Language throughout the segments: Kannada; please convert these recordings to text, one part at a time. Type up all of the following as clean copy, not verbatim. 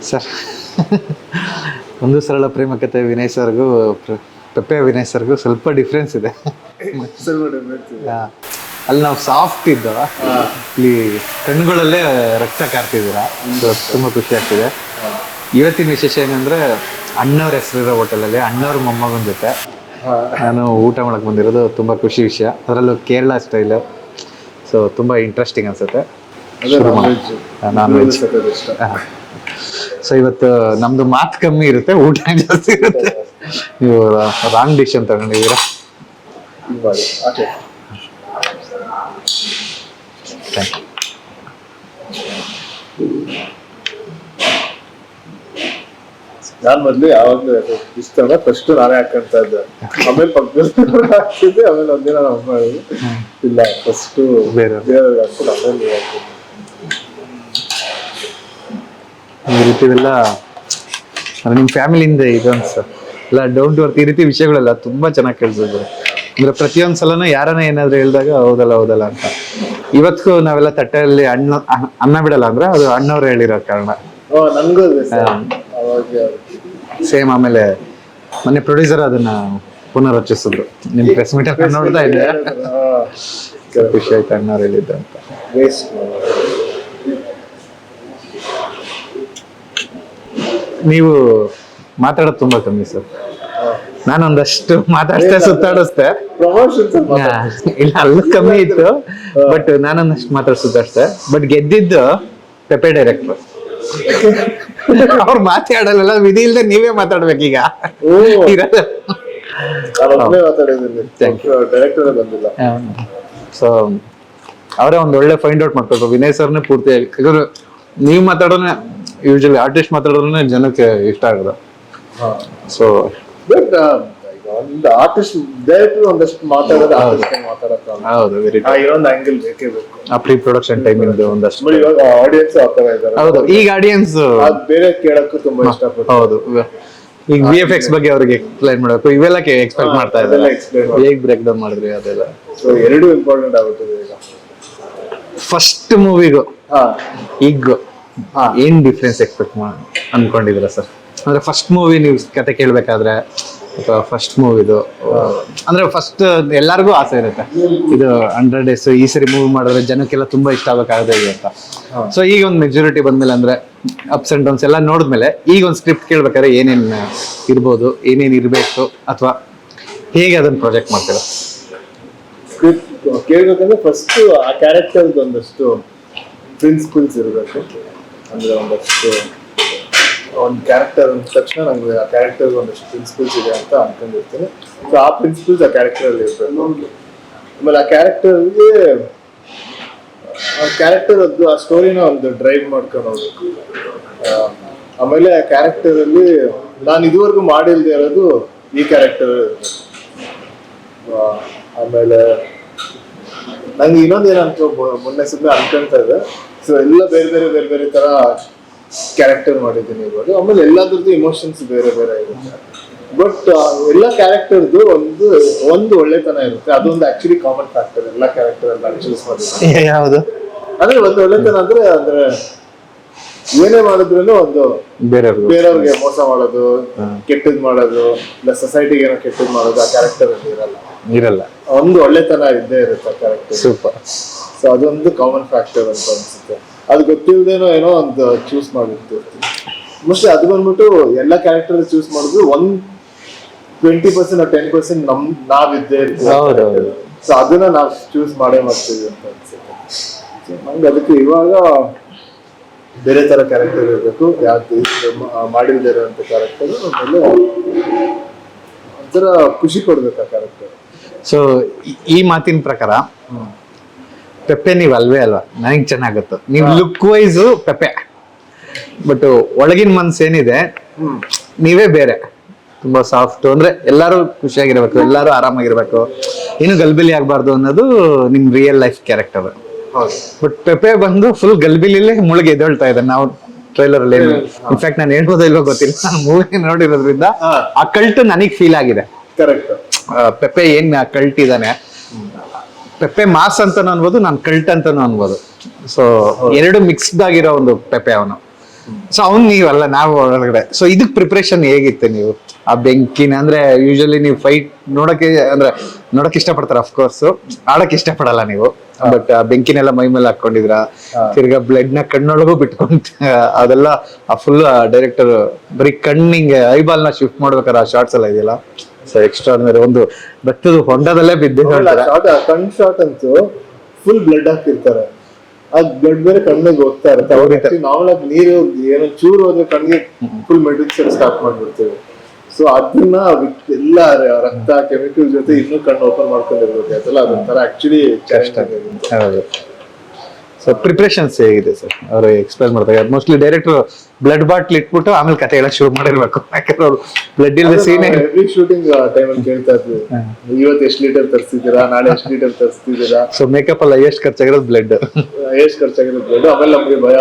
ಸರ್ ಒಂದು ಸರಳ ಪ್ರೇಮ ಕಥೆ ವಿನಯ್ ಸರ್ಗೂ ಪೆಪ್ಪೆ ವಿನಯ್ ಸರ್ಗೂ ಸ್ವಲ್ಪ ಡಿಫ್ರೆನ್ಸ್ ಇದೆ. ಅಲ್ಲಿ ನಾವು ಸಾಫ್ಟ್ ಇದ್ದ, ಇಲ್ಲಿ ಕಣ್ಣುಗಳಲ್ಲೇ ರಕ್ತ ಕಾರ್ತಿದ್ದೀರಾ, ತುಂಬ ಖುಷಿ ಆಗ್ತಿದೆ. ಇವತ್ತಿನ ವಿಶೇಷ ಏನಂದ್ರೆ ಅಣ್ಣವ್ರ ಹೆಸರಿರೋ ಹೋಟೆಲಲ್ಲಿ ಅಣ್ಣವ್ರ ಮೊಮ್ಮಗನ ಜೊತೆ ನಾನು ಊಟ ಮಾಡಕ್ಕೆ ಬಂದಿರೋದು ತುಂಬ ಖುಷಿ ವಿಷಯ. ಅದರಲ್ಲೂ ಕೇರಳ ಸ್ಟೈಲು, ಸೊ ತುಂಬ ಇಂಟ್ರೆಸ್ಟಿಂಗ್ ಅನ್ಸುತ್ತೆ. Non veg. ಸೊ ಇವತ್ತು ನಮ್ದು ಮಾತು ಕಮ್ಮಿ ಇರುತ್ತೆ, ಊಟ ಜಾಸ್ತಿ ಇರುತ್ತೆ. ನೀವು ರಾಂಗ್ ಡಿಶ್ ಅಂತ ತಗೊಂಡಿದ್ದೀರಾ. ನಾನ್ ಮೊದ್ಲು ಯಾವಾಗ್ಲೂ ಇಷ್ಟ ಫಸ್ಟ್ ನಾನೇ ಹಾಕಂತ ಇದ್ದೆ, ಆಮೇಲೆ ಪಕ್ಕದಲ್ಲಿ ಹಾಕ್ತಿದ್ದೆ. ಆಮೇಲೆ ಒಂದಿನ ನಾವು ಮಾಡೋದು ಇಲ್ಲ, ಫಸ್ಟ್ ಬೇರೆ ಹಾಕ್ಕೊಂಡು ಆಮೇಲೆ ಹಾಕ್ತಿದ್ದೆ. ಈ ರೀತಿದೆಲ್ಲ ನಿಮ್ಮ ಫ್ಯಾಮಿಲಿಯಿಂದ ಇದು ಸರ್ ಎಲ್ಲ ಡೌನ್ ಟು ಅರ್ತ್. ಈ ರೀತಿ ವಿಷಯಗಳೆಲ್ಲ ತುಂಬಾ ಚೆನ್ನಾಗಿ ಕೇಳಿಸಿದ್ರು. ಅಂದ್ರೆ ಪ್ರತಿಯೊಂದ್ ಸಲನೂ ಯಾರನ್ನ ಏನಾದ್ರು ಹೇಳಿದಾಗ ಹೌದಲ್ಲ ಅಂತ. ಇವತ್ತಿಗೂ ನಾವೆಲ್ಲ ತಟ್ಟೆಯಲ್ಲಿ ಅನ್ನ ಬಿಡಲ್ಲ ಅಂದ್ರೆ ಅದು ಅಣ್ಣವ್ರು ಹೇಳಿರೋ ಕಾರಣ. ನನ್ಗೂ ಸೇಮ್. ಆಮೇಲೆ ಮೊನ್ನೆ ಪ್ರೊಡ್ಯೂಸರ್ ಅದನ್ನ ಪುನರ್ರಚಿಸಿದ್ರು. ನಿಮ್ ಪ್ರೆಸ್ ಮೀಟ್ ಅಲ್ಲಿ ನೋಡ್ತಾ ಇದ್ದೆ, ಖುಷಿ ಆಯ್ತು ಅಣ್ಣವ್ರು ಹೇಳಿದ್ದ ಅಂತ. ನೀವು ಮಾತಾಡೋದು ತುಂಬಾ ಕಮ್ಮಿ ಸರ್. ನಾನೊಂದಷ್ಟು ಮಾತಾಡಿಸ್ತೆ, ಸುತ್ತಾಡಿಸ್ತೆ. ಇಲ್ಲ, ಅಲ್ಲೂ ಕಮ್ಮಿ ಇತ್ತು, ಬಟ್ ನಾನೊಂದಷ್ಟು ಮಾತಾಡ್ಸುತ್ತಷ್ಟೆ. ಬಟ್ ಗೆದ್ದಿದ್ದು ಪೆಪ್ಪೆ ಡೈರೆಕ್ಟರ್. ಅವ್ರು ಮಾತಾಡಲ್ಲ, ವಿಧಿ ಇಲ್ದೆ ನೀವೇ ಮಾತಾಡ್ಬೇಕೀಗ. ಸೊ ಅವರೇ ಒಂದ್ ಒಳ್ಳೆ ಫೈಂಡ್ ಔಟ್ ಮಾಡ್ಕೊಳ್ಬೇಕು. ವಿನಯ್ ಸರ್ನೇ ಪೂರ್ತಿ. ಯಾಕಂದ್ರೆ ನೀವು ಮಾತಾಡೋನೆ, ಯೂಶಲಿ ಆರ್ಟಿಸ್ಟ್ ಮಾತಾಡೋದ್ರೆ ಜನಕ್ಕೆ ಇಷ್ಟ ಆಗೋದು. ಸೊ ಬಟ್ ಒಂದು ಆರ್ಟಿಸ್ಟ್ ಡೈರೆಕ್ಟರ್ ಒಂದಷ್ಟು ಮಾತಾಡೋದು, ಹೌದು, ವೆರಿ ಇನ್ನೊಂದು ಆಂಗಲ್ ಬೇಕೇ ಬೇಕು. ಆ ಪ್ರೀ ಪ್ರೊಡಕ್ಷನ್ ಟೈಮ್ ಇಂದ ಒಂದಷ್ಟು. ಇವಾಗ ಆಡಿಯನ್ಸ್ ಆಗ್ತಾ ಇದ್ದಾರೆ. ಹೌದು, ಈಗ ಆಡಿಯನ್ಸ್ ಬೇರೆ ಕೇಳಕ್ಕೂ ತುಂಬಾ ಇಷ್ಟಪಡ್ತಾರೆ. ಹೌದು, ಈಗ VFX ಬಗ್ಗೆ ಅವ್ರಿಗೆ ಎಕ್ಸ್ಪ್ಲೈನ್ ಮಾಡಬೇಕು, ಇವೆಲ್ಲ ಎಕ್ಸ್ಪೆಕ್ಟ್ ಮಾಡ್ತಾ ಇದ್ದಾರೆ. ಹೇಗ್ ಬ್ರೇಕ್ ಡೌನ್ ಮಾಡಿದ್ರಿ ಅದೆಲ್ಲ. ಸೊ ಎರಡು ಇಂಪಾರ್ಟೆಂಟ್ ಆಗುತ್ತದೆ ಈಗ. ಫಸ್ಟ್ ಮೂವಿಗೂ ಈಗ ಏನ್ ಡಿಫ್ರೆನ್ಸ್ ಎಕ್ಸ್ಪೆಕ್ಟ್ ಅನ್ಕೊಂಡಿದ್ರ ಸರ್? ಅಂದ್ರೆ ಫಸ್ಟ್ ಮೂವಿ ನೀವು ಕತೆ ಕೇಳ್ಬೇಕಾದ್ರೆ, ಅಥವಾ ಫಸ್ಟ್ ಮೂವಿದು ಅಂದ್ರೆ ಫಸ್ಟ್ ಎಲ್ಲರಿಗೂ ಆಸೆ ಇರುತ್ತೆ, ಇದು 100 days ಈ ಸರಿ ಮೂವಿ ಮಾಡಿದ್ರೆ ಜನಕ್ಕೆಲ್ಲ ತುಂಬಾ ಇಷ್ಟ ಆಗ್ಬೇಕಾಗದೆ ಅಂತ. ಸೊ ಈಗ ಒಂದು ಮೆಚುರಿಟಿ ಬಂದ್ಮೇಲೆ, ಅಂದ್ರೆ ಅಪ್ಸ್ ಅಂಡ್ ಡೌನ್ಸ್ ಎಲ್ಲ ನೋಡಿದ್ಮೇಲೆ, ಈಗ ಒಂದು ಸ್ಕ್ರಿಪ್ಟ್ ಕೇಳ್ಬೇಕಾದ್ರೆ ಏನೇನ್ ಇರ್ಬೋದು, ಏನೇನ್ ಇರ್ಬೇಕು, ಅಥವಾ ಹೇಗೆ ಅದನ್ನ ಪ್ರಾಜೆಕ್ಟ್ ಮಾಡ್ತೀರಾ? ಸ್ಕ್ರಿಪ್ಟ್ ಕೇಳ್ಬೇಕಂದ್ರೆ ಫಸ್ಟ್ ಆ ಕ್ಯಾರೆಕ್ಟರ್ ಒಂದಷ್ಟು ಪ್ರಿನ್ಸಿಪಲ್ಸ್ ಇರಬೇಕು. ಅಂದ್ರೆ ಒಂದಷ್ಟು ಒಂದು ಕ್ಯಾರೆಕ್ಟರ್ ಅಂದ ತಕ್ಷಣ ನಂಗೆ ಆ ಕ್ಯಾರೆಕ್ಟರ್ ಒಂದಷ್ಟು ಪ್ರಿನ್ಸಿಪಲ್ಸ್ ಇದೆ ಅಂತ ಅನ್ಕೊಂಡಿರ್ತೀನಿ. ಸೊ ಆ ಪ್ರಿನ್ಸಿಪಲ್ಸ್ ಆ ಕ್ಯಾರೆಕ್ಟರ್ ಅಲ್ಲಿ ಇರ್ಬೇಕು. ಆಮೇಲೆ ಆ ಕ್ಯಾರೆಕ್ಟರ್ ಅದು ಆ ಸ್ಟೋರಿನ ಒಂದು ಡ್ರೈವ್ ಮಾಡ್ಕೊಂಡು ಹೋಗ್ಬೇಕು. ಆಮೇಲೆ ಆ ಕ್ಯಾರೆಕ್ಟರ್ ಅಲ್ಲಿ ನಾನು ಇದುವರೆಗೂ ಮಾಡಿಲ್ದೇ ಇರೋದು ಈ ಕ್ಯಾರೆಕ್ಟರ್. ಆಮೇಲೆ ನಂಗೆ ಇನ್ನೊಂದೇನಂತ ಮೊನ್ನೆ ಸುಮ್ಮನೆ ಅನ್ಕೊಂತ ಇದೆ. ಸೊ ಎಲ್ಲ ಬೇರೆ ಬೇರೆ ತರ ಕ್ಯಾರೆಕ್ಟರ್ ಮಾಡಿದ್ದೀನಿ ಇವಾಗ. ಆಮೇಲೆ ಎಲ್ಲಾದ್ರದ್ದು ಇಮೋಷನ್ಸ್ ಬೇರೆ ಇರುತ್ತೆ. ಬಟ್ ಎಲ್ಲ ಕ್ಯಾರೆಕ್ಟರ್ದು ಒಂದು ಒಳ್ಳೆತನ ಇರುತ್ತೆ. ಅದೊಂದು ಆಕ್ಚುಲಿ ಕಾಮನ್ ಫ್ಯಾಕ್ಟರ್ ಎಲ್ಲ ಕ್ಯಾರೆಕ್ಟರ್ ಎಲ್ಲ ಚೂಸ್ ಮಾಡಿದ್ರೆ. ಯಾವುದು ಅಂದ್ರೆ ಒಂದು ಒಳ್ಳೆತನ ಅಂದ್ರೆ ಏನೇ ಮಾಡಿದ್ರು ಒಂದು ಬೇರೆಯವ್ರಿಗೆ ಮೋಸ ಮಾಡೋದು, ಕೆಟ್ಟದ್ ಮಾಡೋದು, ಇಲ್ಲ ಸೊಸೈಟಿಗೆ ಏನೋ ಕೆಟ್ಟದ್ ಮಾಡೋದು ಆ ಕ್ಯಾರೆಕ್ಟರ್ ಇರಲ್ಲ. ಒಂದು ಒಳ್ಳೆತನ ಇದ್ದೇ ಇರುತ್ತೆ ಆ ಕ್ಯಾರೆಕ್ಟರ್. ಸೂಪರ್. ಸೊ ಅದೊಂದು ಕಾಮನ್ ಫ್ಯಾಕ್ಟರ್ ಅಂತ ಅನ್ಸುತ್ತೆ. ಅದು ಗೊತ್ತಿಲ್ದೇನೋ ಏನೋ ಒಂದು ಚೂಸ್ ಮಾಡಿರ್ತೀವಿ. ಮೋಸ್ಟ್ಲಿ ಅದು ಬಂದ್ಬಿಟ್ಟು ಎಲ್ಲ ಕ್ಯಾರೆಕ್ಟರ್ ಚೂಸ್ ಮಾಡಿದ್ರು 20% or 10% ನಾವಿದ್ದೇ ಇರ್ತೀವಿ. ಸೊ ಅದನ್ನ ನಾವು ಚೂಸ್ ಮಾಡೇ ಮಾಡ್ತೀವಿ ಅಂತ ಅನ್ಸುತ್ತೆ. ನಂಗೆ ಅದಕ್ಕೆ ಇವಾಗ ಬೇರೆ ತರ ಕ್ಯಾರೆಕ್ಟರ್ ಇರಬೇಕು, ಯಾವ್ದು ಮಾಡಿಲ್ದೇ ಇರೋಂಥ ಕ್ಯಾರೆಕ್ಟರ್. ಆಮೇಲೆ ಒಂಥರ ಖುಷಿ ಕೊಡ್ಬೇಕು ಆ ಕ್ಯಾರೆಕ್ಟರ್. ಸೊ ಈ ಮಾತಿನ ಪ್ರಕಾರ ಪೆಪ್ಪೆ ನೀವು ಅಲ್ವೇ ಅಲ್ವಾ? ನನಗೆ ಚೆನ್ನಾಗತ್ತೆ. ನೀವು ಲುಕ್ ವೈಸ್ ಪೆಪ್ಪೆ, ಬಟ್ ಒಳಗಿನ ಮನ್ಸು ಏನಿದೆ ನೀವೇ ಬೇರೆ. ತುಂಬಾ ಸಾಫ್ಟ್, ಅಂದ್ರೆ ಎಲ್ಲಾರು ಖುಷಿಯಾಗಿರ್ಬೇಕು, ಎಲ್ಲಾರು ಆರಾಮಾಗಿರ್ಬೇಕು, ಏನು ಗಲ್ಬಿಲಿ ಆಗ್ಬಾರ್ದು ಅನ್ನೋದು ನಿಮ್ ರಿಯಲ್ ಲೈಫ್ ಕ್ಯಾರೆಕ್ಟರ್. ಬಟ್ ಪೆಪ್ಪೆ ಬಂದು ಫುಲ್ ಗಲ್ಬಿಲಿಲೇ ಮುಳುಗಿ ಎದ್ದೇಳ್ತಾ ಇದೆ. ನಾವು ಟ್ರೈಲರ್ ಅಲ್ಲಿ ಇನ್ಫ್ಯಾಕ್ಟ್ ನಾನು ಹೇಳ್ಬೋದೋ ಇಲ್ವೋ ಗೊತ್ತಿಲ್ಲ, ನಾನು ಮೂವಿ ನೋಡಿರೋದ್ರಿಂದ ಆ ಕಲ್ಟ್ ನನಗ್ ಫೀಲ್ ಆಗಿದೆ. ಕರೆಕ್ಟ್. ಪೆಪ್ಪೆ ಏನ್ ಕಲ್ಟ್ ಇದಾನೆ, ಪೆಪ್ಪೆ ಮಾಸ್ ಅಂತಾನು ಅನ್ಬೋದು, ನಾನು ಕಲ್ಟ್ ಅಂತಾನು ಅನ್ಬೋದು. ಸೊ ಎರಡು ಮಿಕ್ಸ್ಡ್ ಆಗಿರೋ ಒಂದು ಪೆಪ್ಪೆ ಅವನು. ಸೊ ಅವ್ನು ನೀವಲ್ಲ, ನಾವು ಒಳಗಡೆ. ಸೊ ಇದಕ್ ಪ್ರಿಪ್ರೇಷನ್ ಹೇಗಿತ್ತು ನೀವು? ಆ ಬೆಂಕಿನ ಅಂದ್ರೆ ಯೂಶಲಿ ನೀವು ಫೈಟ್ ನೋಡಕ್ ಇಷ್ಟಪಡ್ತಾರ, ಅಫ್ಕೋರ್ಸ್ ಆಡಕ್ ಇಷ್ಟಪಡಲ್ಲ ನೀವು. ಬಟ್ ಆ ಬೆಂಕಿನೆಲ್ಲ ಮೈ ಮೇಲೆ ಹಾಕೊಂಡಿದ್ರ, ತಿರ್ಗಾ ಬ್ಲಡ್ ನ ಕಣ್ಣೊಳಗೂ ಬಿಟ್ಕೊಂತ ಅದೆಲ್ಲ ಆ ಫುಲ್ ಡೈರೆಕ್ಟರ್ ಬರೀ ಕಣ್ಣಿಂಗೆ ಐಬಾಲ್ ನ ಶಿಫ್ಟ್ ಮಾಡ್ಬೇಕಾರೆ ಆ ಶಾರ್ಟ್ಸ್ ಎಲ್ಲ ಇದೆಯಲ್ಲ, ಸೊ ಎಕ್ಸ್ಟ್ರಾರ್ಡಿನರಿ. ಒಂದು ಬೆಟ್ಟದ ಹೊಂಡದಲ್ಲೇ ಬಿದ್ದಿದ್ದಾರೆ. ಕಣ್ ಶಾಟ್ ಅಂತೂ ಫುಲ್ ಬ್ಲಡ್ ಹಾಕಿರ್ತಾರೆ, ಆ ಬ್ಲಡ್ ಬೇರೆ ಕಣ್ಣಿಗೆ ಹೋಗ್ತಾ ಇರುತ್ತೆ. ನಾರ್ಮಲ್ ಆಗಿ ನೀರು ಏನೋ ಚೂರು ಹೋದ್ರೆ ಕಣ್ಣಿಗೆ ಫುಲ್ ಮೆಡಿಸಿನ್ ಸ್ಟಾರ್ಟ್ ಮಾಡ್ಬಿಡ್ತೀವಿ. ಸೊ ಅದನ್ನ ಎಲ್ಲ ರಕ್ತ ಕೆಮಿಕಲ್ ಜೊತೆ ಇನ್ನೂ ಕಣ್ಣು ಓಪನ್ ಮಾಡ್ಕೊಂಡಿರ್ಬೇಕಾಯ್ತಲ್ಲ, ಅದೊಂಥರ ಆಕ್ಚುಲಿ ಕಷ್ಟ. ಸೊ ಪ್ರಿಪ್ರೇಷನ್ಸ್ ಹೇಗಿದೆ ಸರ್ ಅವ್ರು ಎಕ್ಸ್ಪ್ಲೈನ್ ಮಾಡ್ತಾರೆ? ಮೋಸ್ಟ್ಲಿ ಡೈರೆಕ್ಟರ್ ಬ್ಲಡ್ ಬಾಟ್ಲ್ ಇಟ್ಬಿಟ್ಟು ಆಮೇಲೆ ಕತೆ ಹೇಳಕ್ ಶುರು ಮಾಡಿರ್ಬೇಕು, ಯಾಕಂದ್ರೆ ಅವ್ರು ಬ್ಲಡ್ ಇಲ್ಲದೆ ಸೀನ್ ಎವ್ರಿ ಶೂಟಿಂಗ್ ಟೈಮಲ್ಲಿ ಕೇಳ್ತಾ ಇದ್ವಿ, ಇವತ್ತು ಎಷ್ಟು ಲೀಟರ್ ತರಿಸಿದ್ದೀರಾ, ನಾಳೆ ಎಷ್ಟು ಲೀಟರ್ ತರಿಸ್ತಿದ್ದೀರಾ. ಸೊ ಮೇಕಪ್ ಅಲ್ಲ, ಎಷ್ಟು ಖರ್ಚಾಗಿರೋದು ಬ್ಲಡ್, ಎಷ್ಟು ಖರ್ಚಾಗಿರೋದು ಬ್ಲಡ್. ಆಮೇಲೆ ನಮ್ಗೆ ಭಯ,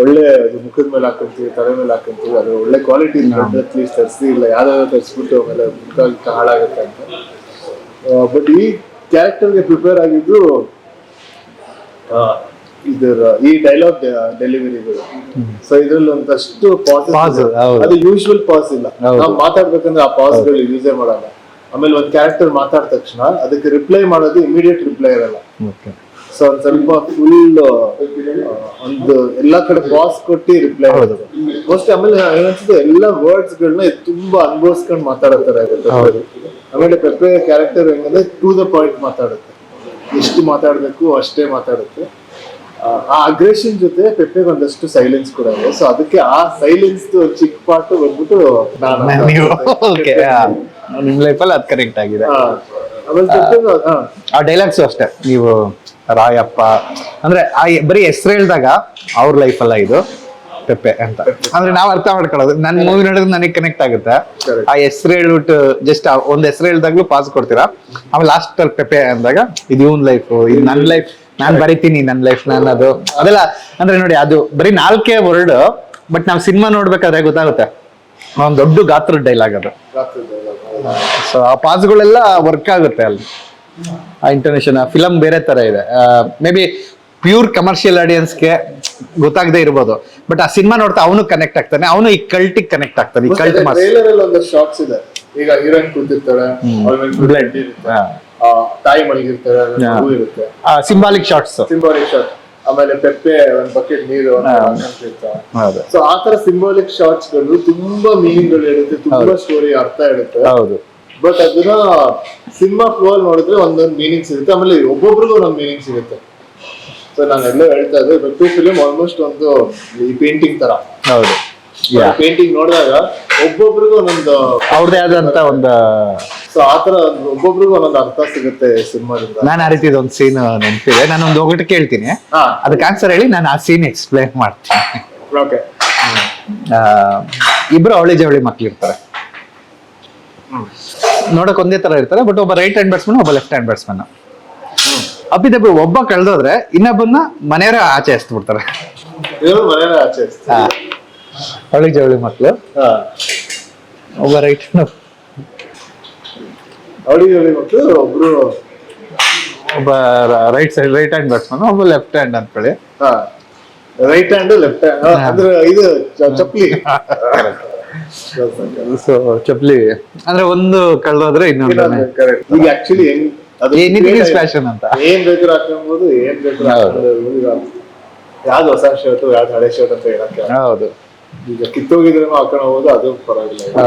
ಒಳ್ಳೆ ಮುಖದ ಮೇಲೆ ಹಾಕೊಂತೀವಿ, ತಲೆ ಮೇಲೆ ಹಾಕೊಂತೀವಿ, ಅದು ಒಳ್ಳೆ ಕ್ವಾಲಿಟಿ ಅಟ್ಲೀಸ್ಟ್ ತರಿಸಿ, ಇಲ್ಲ ಯಾವ್ದಾದ್ರು ತರಿಸ್ಬಿಟ್ಟು ಆಮೇಲೆ ಮುಖ ಹಾಳಾಗುತ್ತೆ ಅಂತ. ಬಟ್ ಈ ಕ್ಯಾರೆಕ್ಟರ್ಗೆ ಪ್ರಿಪೇರ್ ಆಗಿದ್ದು ಇದರ ಈ ಡೈಲಾಗ್ ಡೆಲಿವರಿಗಳು. ಸೊ ಇದ್ರಲ್ಲಿ ಒಂದಷ್ಟು ಪಾಸ್, ಅದು ಯೂಶುವಲ್ ಪಾಸ್ ಇಲ್ಲ. ನಾವು ಮಾತಾಡ್ಬೇಕಂದ್ರೆ ಆ ಪಾಸ್ ಗಳು ಯೂಸೇ ಮಾಡಲ್ಲ. ಆಮೇಲೆ ಒಂದ್ ಕ್ಯಾರೆಕ್ಟರ್ ಮಾತಾಡಿದ ತಕ್ಷಣ ಅದಕ್ಕೆ ರಿಪ್ಲೈ ಮಾಡೋದು ಇಮಿಡಿಯೇಟ್ ರಿಪ್ಲೈ ಇರಲ್ಲ. ಸೊ ಒಂದ್ ಸ್ವಲ್ಪ ಫುಲ್ ಒಂದು ಎಲ್ಲಾ ಕಡೆ ಪಾಸ್ ಕೊಟ್ಟು ರಿಪ್ಲೈ ಆಗುತ್ತೆ ಮೋಸ್ಟ್. ಆಮೇಲೆ ಏನನ್ಸುತ್ತೆ, ಎಲ್ಲಾ ವರ್ಡ್ಸ್ ಗಳನ್ನ ತುಂಬಾ ಅನುಭವಿಸ್ಕೊಂಡು ಮಾತಾಡೋತರ ಆಗುತ್ತೆ. ಆಮೇಲೆ ಪೆಪ್ಪೆ ಕ್ಯಾರೆಕ್ಟರ್ ಹೆಂಗಂದ್ರೆ ಟು ದ ಪಾಯಿಂಟ್ ಮಾತಾಡುತ್ತೆ, ಎಷ್ಟು ಮಾತಾಡ್ಬೇಕು ಅಷ್ಟೇ ಮಾತಾಡುತ್ತೆ. ಆ ಅಗ್ರೆಷನ್ ಜೊತೆ ಪೆಪ್ಪೆಗೆ ಒಂದಷ್ಟು ಸೈಲೆನ್ಸ್ ಕೂಡ ಇದೆ. ಸೊ ಅದಕ್ಕೆ ಆ ಸೈಲೆನ್ಸ್ ಚಿಕ್ಕ ಪಾರ್ಟ್ ಬಂದ್ಬಿಟ್ಟು ನಿಮ್ ಲೈಫಲ್ಲಿ ಅದು ಕರೆಕ್ಟ್ ಆಗಿದೆ. ಆಮೇಲೆ ಆ ಡೈಲಾಗ್ಸು ಅಷ್ಟೇ, ನೀವು ರಾಯಪ್ಪ ಅಂದ್ರೆ ಆ ಬರೀ ಹೆಸರು ಹೇಳಿದಾಗ ಅವ್ರ ಲೈಫ್ ಅಲ್ಲ ಇದು ಪೆಪ್ಪೆ ಅಂತ, ಅಂದ್ರೆ ನಾವ್ ಅರ್ಥ ಮಾಡ್ಕೊಳ್ಳೋದು. ನನ್ ಮೂವಿ ನೋಡಿದ್ರೆ ನನಗೆ ಕನೆಕ್ಟ್ ಆಗುತ್ತೆ. ಆ ಹೆಸರು ಹೇಳ್ಬಿಟ್ಟು ಜಸ್ಟ್ ಒಂದ್ ಹೆಸರು ಹೇಳ್ದಾಗ್ಲೂ ಪಾಸ್ ಕೊಡ್ತೀರಾ, ಆಮೇಲೆ ಲಾಸ್ಟ್ ಅಲ್ಲಿ ಪೆಪ್ಪೆ ಅಂದಾಗ ಇದು ಇವನ್ ಲೈಫ್, ಇದು ನನ್ ಲೈಫ್, ನಾನ್ ಬರಿತೀನಿ ನನ್ ಲೈಫ್ ನಾನು, ಅದೆಲ್ಲ ಅಂದ್ರೆ ನೋಡಿ ಅದು ಬರೀ 4 ವರ್ಡ್, ಬಟ್ ನಾವ್ ಸಿನಿಮಾ ನೋಡ್ಬೇಕಾದ್ರೆ ಗೊತ್ತಾಗುತ್ತೆ ಒಂದ್ ದೊಡ್ಡ ಗಾತ್ರದ ಡೈಲಾಗ್ ಅದು. ಸೊ ಆ ಪಾಸ್ಗಳೆಲ್ಲ ವರ್ಕ್ ಆಗುತ್ತೆ ಅಲ್ಲಿ. ಆ ಇಂಟರ್ನೇಷನ್ ಆ ಫಿಲಮ್ ಬೇರೆ ತರ ಇದೆ. ಮೇ ಬಿ ಪ್ಯೂರ್ ಕಮರ್ಷಿಯಲ್ ಆಡಿಯನ್ಸ್ಗೆ ಗೊತ್ತಾಗದೆ ಇರ್ಬೋದು, ಬಟ್ ಆ ಸಿನಿಮಾ ನೋಡ್ತಾ ಅವನು ಕನೆಕ್ಟ್ ಆಗ್ತಾನೆ, ಅವನು ಈ ಕಲ್ಟಿಗೆ ಕನೆಕ್ಟ್ ಆಗ್ತಾನೆ. ಈ ಕಲ್ಟ್ ಒಂದು ಶಾರ್ಟ್ಸ್ ಇದೆ, ಈಗ ಹೀರೋಯಿನ್ ಕೂತಿರ್ತಾಳೆ, ಬ್ಲಡ್ ಇರುತ್ತೆ, ತಾಯಿ ಮಲಗಿರ್ತಾರೆ, ಇರುತ್ತೆ, ಸಿಂಬಾಲಿಕ್ ಶಾರ್ಟ್ಸ್. ಆಮೇಲೆ ಪೆಪ್ಪೆ ಒಂದ್ ಬಕೆಟ್ ನೀರು ಹಾಕಿರ್ತಾರೆ. ಸೊ ಆತರ ಸಿಂಬಾಲಿಕ್ ಶಾರ್ಟ್ಸ್ ಗಳು ತುಂಬಾ ಮೀನಿಂಗ್ ಗಳು ಇರುತ್ತೆ, ತುಂಬಾ ಸ್ಟೋರಿ ಅರ್ಥ ಇರುತ್ತೆ. ಹೌದು, ಬಟ್ ಅದನ್ನ ಸಿನಿಮಾ ಫ್ಲೋ ಅಲ್ಲಿ ನೋಡಿದ್ರೆ ಒಂದೊಂದು ಮೀನಿಂಗ್ ಸಿಗುತ್ತೆ, ಆಮೇಲೆ ಒಬ್ಬೊಬ್ರಿಗೂ ಒಂದೊಂದು ಮೀನಿಂಗ್ ಸಿಗುತ್ತೆ. ಸೊ ನಾನೆಲ್ಲ ಹೇಳ್ತಾ ಇದ್ದೆ, ಪೆಪ್ಪೆ ಫಿಲಿಂ ಆಲ್ಮೋಸ್ಟ್ ಒಂದು ಈ ಪೇಂಟಿಂಗ್ ತರ. ಹೌದು, ಪೇಂಟಿಂಗ್ ನೋಡಿದಾಗ ಒಬ್ಬೊಬ್ರಿಗೂ ಒಂದೊಂದು ಅವ್ರದೇ ಆದಂತ ಒಂದು, ಸೊ ಆತರ ಒಬ್ಬೊಬ್ರಿಗೂ ಒಂದೊಂದು ಅರ್ಥ ಸಿಗುತ್ತೆ ಸಿನಿಮಾದಿಂದ. ನಾನು ಆ ರೀತಿ ಒಂದು ಸೀನ್ ನೆನಪಿದೆ, ನಾನು ಒಂದು ಒಗಟು ಕೇಳ್ತೀನಿ, ಅದಕ್ಕೆ ಆನ್ಸರ್ ಹೇಳಿ ನಾನು ಆ ಸೀನ್ ಎಕ್ಸ್ಪ್ಲೈನ್ ಮಾಡ್ತೀನಿ. ಓಕೆ. ಇಬ್ರು ಅವಳಿ ಜವಳಿ ಮಕ್ಳು ಇರ್ತಾರೆ, ನೋಡಕ್ ಒಂದೇ ತರ ಇರ್ತಾರೆ, ಬಟ್ ಒಬ್ಬ ರೈಟ್ ಹ್ಯಾಂಡ್ ಬ್ಯಾಟ್ಸ್ಮನ್, ಒಬ್ಬ ಲೆಫ್ಟ್ ಹ್ಯಾಂಡ್ ಬ್ಯಾಟ್ಸ್ಮನ್. ಅಪ್ಪಿದಬ್ಬ ಒಬ್ಬ ಕಳೆದೋದ್ರೆ ಇನ್ನೊಬ್ಬನ್ನ ಮನೆಯವರ ಆಚೆ ಹಚ್ಬಿಡ್ತಾರೆ. ಅವಳಿ ಜವಳಿ ಮಕ್ಳು, ಒಬ್ಬ ರೈಟ್ ಹ್ಯಾಂಡ್, ಅವಳಿ ಜವಳಿ ಮಕ್ಳು, ಒಬ್ಬ ರೈಟ್ ಹ್ಯಾಂಡ್ ಬ್ಯಾಟ್ಸ್ಮನ್, ಒಬ್ಬ ಲೆಫ್ಟ್ ಹ್ಯಾಂಡ್ ಅನ್ಕೊಳ್ಳಿ. ರೈಟ್ ಹ್ಯಾಂಡ್ ಲೆಫ್ಟ್ ಹ್ಯಾಂಡ್ ಅಂದ್ರೆ ಇದು ಚಪ್ಲಿ. ಸೊ ಚಪ್ಲಿ ಅಂದ್ರೆ ಒಂದು ಕಳೆದೋದ್ರೆ ಇನ್ನೊಂದು. ಈಗ ಆಕ್ಚುಲಿ ಫ್ಯಾಷನ್ ಅಂತ ಏನ್ ಬೇಕಾದ್ರೂ ಹಾಕೊಂಬೋದು, ಏನ್ ಬೇಕಾದ್ರೂ ಯಾವ್ದು ಹೊಸ ಶರ್ಟ್ ಯಾವ್ದು ಹಳೆ ಶರ್ಟ್ ಅಂತ ಹೇಳಕ್ಕೆ. ಹೌದು, ಈಗ ಕಿತ್ತೋಗಿದ್ರೆ ಹಾಕೊಂಡು ಹೋಗೋದು ಅದು ಪರವಾಗಿಲ್ಲ.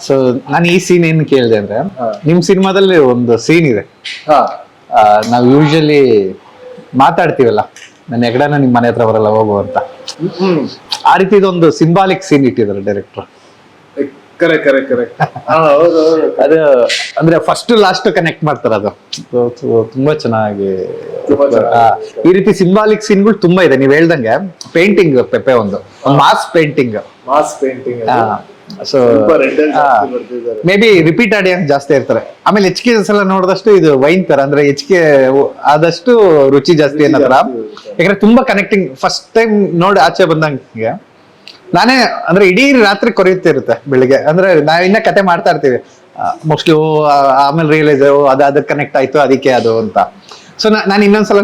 ಸೊ ನಾನು ಈ ಸೀನ್ ಏನ್ ಕೇಳಿದೆ ಅಂದ್ರೆ, ನಿಮ್ ಸಿನಿಮಾದಲ್ಲಿ ಒಂದು ಸೀನ್ ಇದೆ, ನಾವ್ ಯೂಶಲಿ ಮಾತಾಡ್ತೀವಲ್ಲ, ನನ್ನ ಹೆಗಡನ ನಿಮ್ ಮನೆ ಹತ್ರ ಬರಲ್ಲ ಹೋಗು ಅಂತ, ಆ ರೀತಿ ಇದೊಂದು ಸಿಂಬಾಲಿಕ್ ಸೀನ್ ಇಟ್ಟಿದ್ದಾರೆ ಡೈರೆಕ್ಟರ್. ಅದು ಅಂದ್ರೆ ಫಸ್ಟ್ ಲಾಸ್ಟ್ ಕನೆಕ್ಟ್ ಮಾಡ್ತಾರೆ, ಅದು ತುಂಬಾ ಚೆನ್ನಾಗಿ. ಈ ರೀತಿ ಸಿಂಬಾಲಿಕ್ ಸೀನ್ಗಳು ತುಂಬಾ ಇದೆ. ನೀವ್ ಹೇಳ್ದಂಗೆ ಪೇಂಟಿಂಗ್ ಪೆಪ್ಪೆ ಒಂದು mass painting. So may be repeat audience ಜಾಸ್ತಿ ಇರ್ತಾರೆ. ಆಮೇಲೆ ಹೆಚ್ಚಿಗೆ ಸಲ ನೋಡಿದಷ್ಟು ಇದು ವೈನ್ ತರ, ಅಂದ್ರೆ ಹೆಚ್ಚಿಗೆ ಆದಷ್ಟು ರುಚಿ ಜಾಸ್ತಿ ಅನ್ನೋದ್ರ. ಯಾಕಂದ್ರೆ ತುಂಬಾ ಕನೆಕ್ಟಿಂಗ್. ಫಸ್ಟ್ ಟೈಮ್ ನೋಡಿ ಆಚೆ ಬಂದಂಗೆ ನಾನೇ ಅಂದ್ರೆ ಇಡೀ ರಾತ್ರಿ ಕೊರೆಯುತ್ತಿರುತ್ತೆ ಬೆಳಿಗ್ಗೆ. ಅಂದ್ರೆ ನಾವಿನ್ನ ಕತೆ ಮಾಡ್ತಾ ಇರ್ತೀವಿ ಮೋಸ್ಟ್ಲಿ, ಆಮೇಲೆ ರಿಯಲೈಸ್ ಅದಕ್ಕೆ ಕನೆಕ್ಟ್ ಆಯ್ತು ಅದಕ್ಕೆ ಅದು ಅಂತ. ಸೊ ನಾನು ಇನ್ನೊಂದ್ಸಲ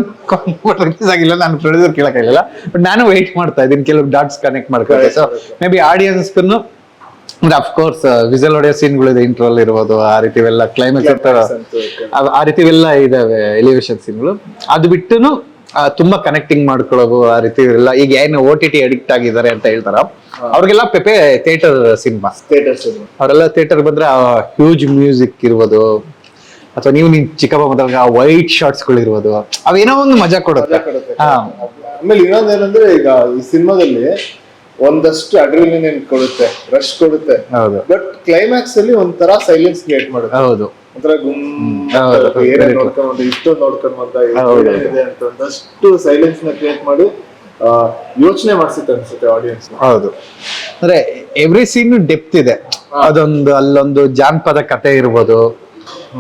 ರಿಲೀಸ್ ಆಗಿಲ್ಲ, ನಾನು ಪ್ರೊಡ್ಯೂಸರ್ ಕೇಳಕ್ಕಾಗಿಲ್ಲ, ಬಟ್ ನಾನು ವೆಯ್ಟ್ ಮಾಡ್ತಾ ಇದ್ದೀನಿ ಕೆಲವು ಡಾಟ್ಸ್ ಕನೆಕ್ಟ್ ಮಾಡ್ಕೊಳ್ತೆ. ಸೊ ಮೇ ಬಿ ಆಡಿಯನ್ಸ್ಗೂ ಅಂದ್ರೆ ಅಫ್ಕೋರ್ಸ್ ವಿಸಲ್ ಹೊಡೆಯೋ ಸೀನ್ಗಳಿದೆ, ಇಂಟ್ರೋಲ್ ಇರ್ಬೋದು, ಆ ರೀತಿವೆಲ್ಲ ಕ್ಲೈಮ್ಯಾಕ್ಸ್ ಆ ರೀತಿವೆಲ್ಲ ಇದಾವೆ ಎಲಿವೇಶನ್ ಸೀನ್ಗಳು. ಅದು ಬಿಟ್ಟು ತುಂಬಾ ಕನೆಕ್ಟಿಂಗ್ ಮಾಡ್ಕೊಳ್ಳೋದು ಆ ರೀತಿ ಎಲ್ಲ. ಈಗ ಏನು OTT ಅಡಿಕ್ಟ್ ಆಗಿದ್ದಾರೆ ಅಂತ ಹೇಳ್ತಾರ, ಅವ್ರಿಗೆಲ್ಲ ಪೆಪೆ ಥಿಯೇಟರ್ ಸಿನಿಮಾ, ಅವರೆಲ್ಲ ಥಿಯೇಟರ್ ಬಂದ್ರೆ ಹ್ಯೂಜ್ ಮ್ಯೂಸಿಕ್ ಇರ್ಬೋದು, ಅಥವಾ ನೀವು ನಿನ್ ಚಿಕ್ಕಪ್ಪ ಬಂದಾಗ ವೈಟ್ ಶಾರ್ಟ್ಸ್ ಗಳು ಇರ್ಬೋದು, ಅವೇನೋ ಒಂದು ಮಜಾ ಕೊಡುತ್ತೆ. ಆಮೇಲೆ ಇನ್ನೊಂದೇನಂದ್ರೆ ಈಗ ಈ ಸಿನಿಮಾದಲ್ಲಿ ಒಂದಷ್ಟು ಅಡ್ರಿನಲಿನ್ ಕೊಡುತ್ತೆ, ರಶ್ ಕೊಡುತ್ತೆ, ಬಟ್ ಕ್ಲೈಮ್ಯಾಕ್ಸ್ ಅಲ್ಲಿ ಒಂಥರ ಸೈಲೆನ್ಸ್ ಕ್ರಿಯೇಟ್ ಮಾಡುತ್ತೆ. ಹೌದು, ಒಂಥರ ನೋಡ್ಕೊಂಡು ಇಷ್ಟು ನೋಡ್ಕೊಂಡು ಇದೆ ಅಂತ ಒಂದಷ್ಟು ಸೈಲೆನ್ಸ್ ನ ಕ್ರಿಯೇಟ್ ಮಾಡಿ ಯೋಚನೆ ಮಾಡಿಸುತ್ತೆ ಅನ್ಸುತ್ತೆ ಆಡಿಯನ್ಸ್. ಹೌದು, ಅಂದ್ರೆ ಎವ್ರಿ ಸೀನ್ ಡೆಪ್ತ್ ಇದೆ. ಅದೊಂದು ಅಲ್ಲೊಂದು ಜಾನಪದ ಕತೆ ಇರ್ಬೋದು,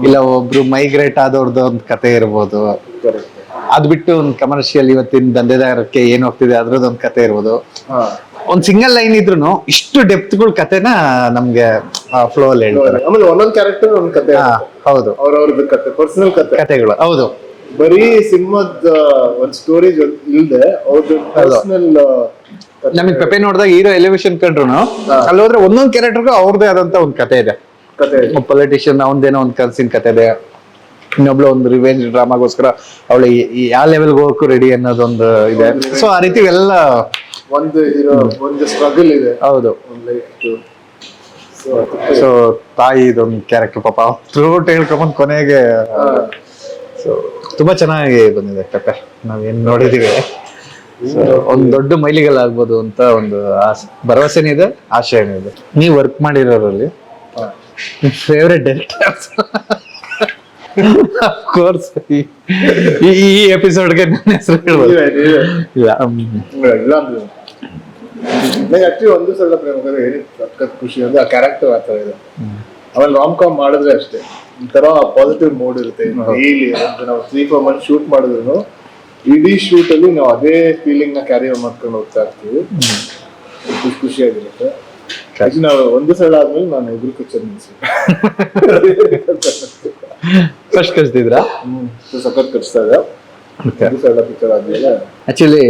ಇಲ್ಲ ಒಬ್ರು ಮೈಗ್ರೇಟ್ ಆದವ್ರದ್ದು ಒಂದು ಕತೆ ಇರ್ಬೋದು, ಅದ್ ಬಿಟ್ಟು ಒಂದು ಕಮರ್ಷಿಯಲ್ ಇವತ್ತಿನ ದಂಧೆದಾರಕ್ಕೆ ಏನ್ ಹೋಗ್ತಿದೆ ಅದ್ರದ್ದು ಒಂದು ಕತೆ ಇರ್ಬೋದು. ಒಂದ್ ಸಿಂಗಲ್ ಲೈನ್ ಇದ್ರು ಇಷ್ಟು ಡೆಪ್ತ್ಗಳ ಕತೆನ ನಮ್ಗೆ ಫ್ಲೋ ಅಲ್ಲಿ ಹೇಳ್ತಾರೆ. ಆಮೇಲೆ ಒಂದೊಂದ್ ಕ್ಯಾರೆಕ್ಟರ್ ಒಂದ್ ಕತೆ. ಹೌದು, ಅವ್ರವ್ರದ್ದು ಕತೆ, ಪರ್ಸನಲ್ ಕತೆಗಳು. ಹೌದು, ಬರೀ ಸಿನಿಮಾದ ಒಂದ್ ಸ್ಟೋರಿ ಇಲ್ದೆ ಅವ್ರದ್ದು ಪರ್ಸನಲ್. ನಮಗ್ ಪೆಪೆ ನೋಡಿದಾಗ ಹೀರೋ ಎಲಿವೇಶನ್ ಕಂಡ್ರು ಅಲ್ಲಿ ಹೋದ್ರೆ ಒಂದೊಂದ್ ಕ್ಯಾರೆಕ್ಟರ್ಗೂ ಅವ್ರದೇ ಆದಂತ ಒಂದ್ ಕತೆ ಇದೆ. ಪೊಲಿಟಿಷಿಯನ್ ಅವನದೇನೋ ಒಂದ್ ಕನ್ಸಿನ ಕತೆ ಇದೆ, ಇನ್ನೊಬ್ಳು ಒಂದು ರಿವೆಂಜ್ ಡ್ರಾಮಾಗೋಸ್ಕರ ಅವಳು ಯಾವ ಲೆವೆಲ್ ಹೋಗಕ್ಕೂ ರೆಡಿ ಅನ್ನೋದೊಂದು ಇದೆ. ಸೊ ಆ ರೀತಿ ಎಲ್ಲ ಒಂದು ಹೀರೋ ಒಂದು ಸ್ಟ್ರಗಲ್ ಇದೆ. ಹೌದು, ಸೊ ತಾಯಿ ಇದೊಂದು ಕ್ಯಾರೆಕ್ಟರ್ ಪಾಪ ಥ್ರೂಟ್ ಹೇಳ್ಕೊಂಡ್ ಕೊನೆಗೆ. ಸೊ ತುಂಬಾ ಚೆನ್ನಾಗಿ ಬಂದಿದೆ ಪೆಪೆ, ನಾವೇನ್ ನೋಡಿದೀವಿ. ಒಂದ್ ದೊಡ್ಡ ಮೈಲಿಗಲ್ಲಾಗ್ಬೋದು ಅಂತ ಒಂದು ಭರವಸೆನೂ ಇದೆ, ಆಶಯನೂ ಇದೆ. ನೀವ್ ವರ್ಕ್ ಮಾಡಿರೋರಲ್ಲಿ ಫೇವ್ರೆಟ್ ಡೈರೆಕ್ಟರ್ಸ್? ಕೋರ್ಸ್ ಈ ಎಪಿಸೋಡ್ಗೆ ನನ್ನ ಹೆಸರು ಹೇಳ್ಬೋದು. ಇಲ್ಲ ನಂಗೆ ಆಕ್ಚುಲಿ ಒಂದು ಸಲ ಪ್ರೇಮ ಹೇಳಿ ಸಖತ್ ಖುಷಿ ಅಂದ್ರೆ ಆ ಕ್ಯಾರೆಕ್ಟರ್ ಆತರ ಇದೆ. ಆಮೇಲೆ ರಾಮ್ ಕಾಮ್ ಮಾಡಿದ್ರೆ ಅಷ್ಟೇ ಒಂಥರ ಪಾಸಿಟಿವ್ ಮೂಡ್ ಇರುತ್ತೆ. ಡೈಲಿ ನಾವು 3-4 ಮಂತ್ ಶೂಟ್ ಮಾಡಿದ್ರು ಇಡೀ ಶೂಟ್ ಅಲ್ಲಿ ನಾವು ಅದೇ ಫೀಲಿಂಗ್ ನ ಕ್ಯಾರಿ ಮಾಡ್ಕೊಂಡು ಹೋಗ್ತಾ ಇರ್ತೀವಿ. ಖುಷಿಯಾಗಿರುತ್ತೆ. ನಾವು ಒಂದು ಸಲ ಆದ್ಮೇಲೆ ನಾನು ಎದುರು ಪಿಕ್ಚರ್ ಫಸ್ಟ್ ಕಳಿಸ್ತಿದ್ರಾ? ಸಖತ್ ಕಳಿಸ್ತಾ ಇದೆ. ಒಂದು ಸಲ ಪಿಕ್ಚರ್ ಆದ್ಮೇಲೆ ಆಕ್ಚುಲಿ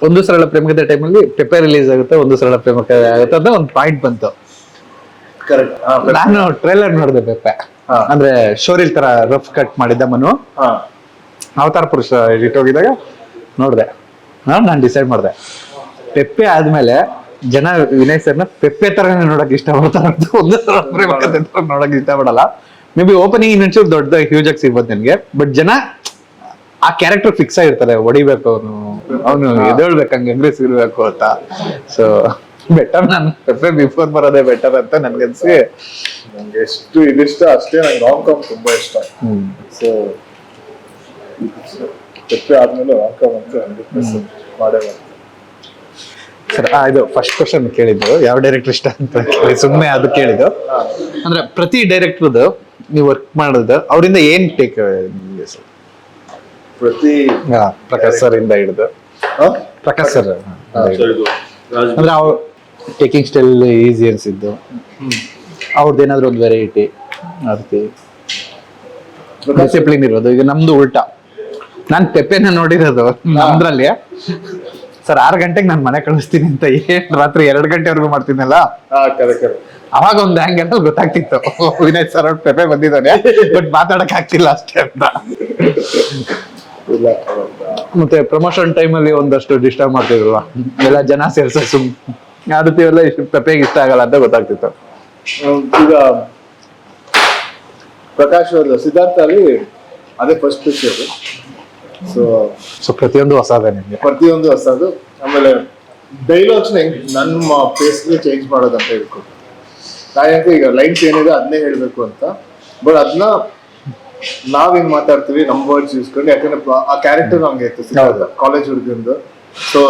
ಒಂದು ಸರಳ ಪ್ರೇಮಕತೆ ಟೈಮಲ್ಲಿ ಪೆಪೆ ರಿಲೀಸ್ ಆಗುತ್ತೆ, ಒಂದು ಸರಳ ಪ್ರೇಮಕತೆ ಆಗುತ್ತೆ ಅಂತ ಒಂದು ಪಾಯಿಂಟ್ ಬಂತು. ನಾನು ಟ್ರೈಲರ್ ನೋಡಿದೆ ಪೆಪೆ, ಅಂದ್ರೆ ಶೋರಿಲ್ ತರ ರಫ್ ಕಟ್ ಮಾಡಿದ್ದ ಮನು ಅವತಾರ ಪುರುಷ ಎಡಿಟ್ ಹೋಗಿದಾಗ ನೋಡಿದೆ. ನಾನು ಡಿಸೈಡ್ ಮಾಡಿದೆ ಪೆಪ್ಪೆ ಆದ್ಮೇಲೆ ಜನ ವಿನಯ್ ಸರ್ನ ಪೆಪ್ಪೆ ತರನೇ ನೋಡಕ್ ಇಷ್ಟ ಪಡ್ತಾರೆ, ಒಂದು ಸರಳ ಪ್ರೇಮಕತೆ ತರ ನೋಡಕ್ ಇಷ್ಟ ಪಡಲ್ಲ. ಮೇ ಬಿ ಓಪನಿಂಗ್ ಇನ್ನೊಂಚೂರು ದೊಡ್ಡ ಹ್ಯೂಜ್ ಆಗಿ ಸಿಗ್ಬೋದು ನನಗೆ, ಬಟ್ ಜನ ಆ ಕ್ಯಾರೆಕ್ಟರ್ ಫಿಕ್ಸ್ ಆಗಿರ್ತಾರೆ, ಹೊಡಿಬೇಕು ಅವನು ಎದ್ದೇಳ್ಬೇಕು, ಹಂಗೆ ಅಗ್ರೆಸಿವ್ ಇರ್ಬೇಕು ಅಂತ. ಸೊ ಬೆಟರ್ ನಾನು ಪೆಪ್ಪೆ ಬಿಫೋರ್ ಬರೋದೇ ಬೆಟರ್ ಅಂತ ನನ್ಗನ್ಸಿ. ನಂಗೆ ಎಷ್ಟು ಇದಿಷ್ಟ ಅಷ್ಟೇ ನಂಗೆ ರಾಮ್ ಕಾಮ್ ತುಂಬಾ ಇಷ್ಟ. ಸೊ ಪೆಪ್ಪೆ ಆದ್ಮೇಲೆ ರಾಮ್ ಕಾಮ್ ಅಂತ 100% ಮಾಡೇ ಮಾಡ್ತೀನಿ. ಸರ್ ಇದು ಫಸ್ಟ್ ಕ್ವಶನ್ ಕೇಳಿದ್ದು ಯಾವ ಡೈರೆಕ್ಟರ್ ಇಷ್ಟ ಅಂತ ಸುಮ್ಮನೆ ಅದು ಕೇಳಿದ್ದು. ಅಂದ್ರೆ ಪ್ರತಿ ಡೈರೆಕ್ಟರ್ದು ನೀವು ವರ್ಕ್ ಮಾಡೋದು ಅವರಿಂದ ಏನ್ ಟೇಕ್ ಸರ್? ಪ್ರತಿ ಪ್ರಕಾಶ್ ಸರ್ ಇಂದ ಹಿಡಿದು ಪ್ರಕಾಶ್ ಸರ್ ಅಂದ್ರೆ ಅವ್ರ ಟೇಕಿಂಗ್ ಸ್ಟೈಲ್ ಈಸಿ ಅನ್ಸಿದ್ದು, ಅವ್ರದ್ದು ಏನಾದ್ರು ಒಂದು ವೆರೈಟಿ ಅರ್ತಿ ಡಿಸಿಪ್ಲಿನ್ ಇರೋದು. ಈಗ ನಮ್ದು ಉಲ್ಟಾ, ನಾನ್ ಪೆಪ್ಪೆನ ನೋಡಿರೋದು ನಮ್ದ್ರಲ್ಲಿ ಸರ್ 6 ಗಂಟೆಗೆ ನಾನು ಮನೆ ಕಳಿಸ್ತೀನಿ ಅಂತ ಏನ್ ರಾತ್ರಿ 2 ಗಂಟೆವರೆಗೂ ಮಾಡ್ತೀನಲ್ಲ, ಅವಾಗ ಒಂದು ಹ್ಯಾಂಗಲ್ ಗೊತ್ತಾಗ್ತಿತ್ತು ವಿನಯ್ ಸರ್ ಅವ್ರ ಪೆಪ್ಪೆ ಬಂದಿದ್ದಾನೆ ಬಟ್ ಮಾತಾಡಕ್ ಆಗ್ತಿಲ್ಲ ಅಷ್ಟೇ ಅಂತ. ಮತ್ತೆ ಪ್ರಮೋಷನ್ ಟೈಮ್ ಅಲ್ಲಿ ಒಂದಷ್ಟು ಡಿಸ್ಟರ್ಬ್ ಮಾಡ್ತಿದ್ರಲ್ಲ, ಎಲ್ಲ ಜನ ಸೇರ್ಸ ಆ ರೀತಿ ಎಲ್ಲ ಪೆಪ್ಪೆಗೆ ಇಷ್ಟ ಆಗಲ್ಲ ಅಂತ ಗೊತ್ತಾಗ್ತಿತ್ತು. ಈಗ ಪ್ರಕಾಶ್ ಅವ್ರದ್ದು ಸಿದ್ಧಾರ್ಥ ಅಲ್ಲಿ ಅದೇ ಫಸ್ಟ್ ಪಿಕ್ಚರ್. ಸೊ ಪ್ರತಿಯೊಂದು ಹೊಸದೇ ನಿಮ್ಗೆ, ಪ್ರತಿಯೊಂದು ಹೊಸದು. ಆಮೇಲೆ ಡೈಲಾಗ್ಸ್ ನಮ್ಮ ಫೇಸ್ಗೆ ಚೇಂಜ್ ಮಾಡೋದಂತ ಹೇಳ್ಕೊಟ್ಟು ನಾಯಂತ ಈಗ ಲೈನ್ಸ್ ಏನಿದೆ ಅದನ್ನೇ ಹೇಳ್ಬೇಕು ಅಂತ, ಬಟ್ ಅದನ್ನ ನಾವ್ ಹೆಂಗ್ ಮಾತಾಡ್ತೀವಿ ನಮ್ಮ ವರ್ಡ್ಸ್ ಯೂಸ್ಕೊಂಡು, ಯಾಕಂದ್ರೆ ಆ ಕ್ಯಾರೆಕ್ಟರ್ ಹಂಗೆ ಇತ್ತು ಕಾಲೇಜ್ ಹುಡುಗಂದು. ಸೊ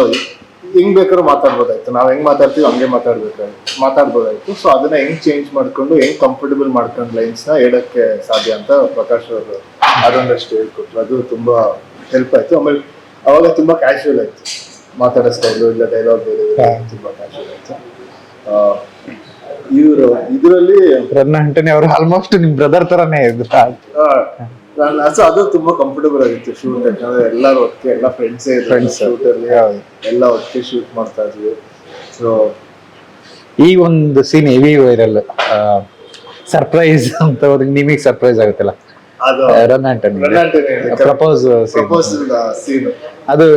ಹೆಂಗ್ ಬೇಕಾದ್ರೂ ಮಾತಾಡ್ಬೋದಾಯ್ತು, ನಾವ್ ಹೆಂಗ್ ಮಾತಾಡ್ತೀವಿ ಹಂಗೆ ಮಾತಾಡ್ಬೋದಾಯ್ತು. ಸೊ ಅದನ್ನ ಹೆಂಗ್ ಚೇಂಜ್ ಮಾಡ್ಕೊಂಡು ಹೆಂಗ್ ಕಂಫರ್ಟಬಲ್ ಮಾಡ್ಕೊಂಡು ಲೈನ್ಸ್ ನ ಹೇಳಕ್ಕೆ ಸಾಧ್ಯ ಅಂತ ಪ್ರಕಾಶ್ ಅವರು ಅದೊಂದಷ್ಟು ಹೇಳ್ಕೊಟ್ರು. ಅದು ತುಂಬಾ ಹೆಲ್ಪ್ ಆಯ್ತು. ಆಮೇಲೆ ಅವಾಗ ತುಂಬಾ ಕ್ಯಾಶುವಲ್ ಆಯ್ತು ಮಾತಾಡೋ ಸ್ಟೈಲು, ಇಲ್ಲ ಡೈಲಾಗ್ ಬೇರೆ ತುಂಬಾ ಕ್ಯಾಶುವಲ್ ಆಯ್ತು. ಇವರು ಇದರಲ್ಲಿ ರನ್ನ ಆಂಟನಿ ಅವರು ಆಲ್ಮೋಸ್ಟ್ ನಿಮ್ ಬ್ರದರ್ ತರಾನೇ ಇದ್ರು. ಅದು ತುಂಬಾ ಕಂಫರ್ಟಬಲ್ ಆಗಿತ್ತು ಶೂಟ್, ಯಾಕಂದ್ರೆ ಎಲ್ಲರೂ ಒಟ್ಟಿಗೆ ಎಲ್ಲ ಫ್ರೆಂಡ್ಸೇ Friends. ಶೂಟ್ ಅಲ್ಲಿ ಎಲ್ಲ ಒಟ್ಟಿಗೆ ಶೂಟ್ ಮಾಡ್ತಾ ಇದ್ವಿ. ಸೊ ಈ ಒಂದು ಸೀನ್ ಹೆವಿ ವೈರಲ್, ಸರ್ಪ್ರೈಸ್ ಅಂತ ನಿಮಗೆ ಸರ್ಪ್ರೈಸ್ ಆಗುತ್ತಲ್ಲ, ಅದು run Antony propose proposal scene, ಅದು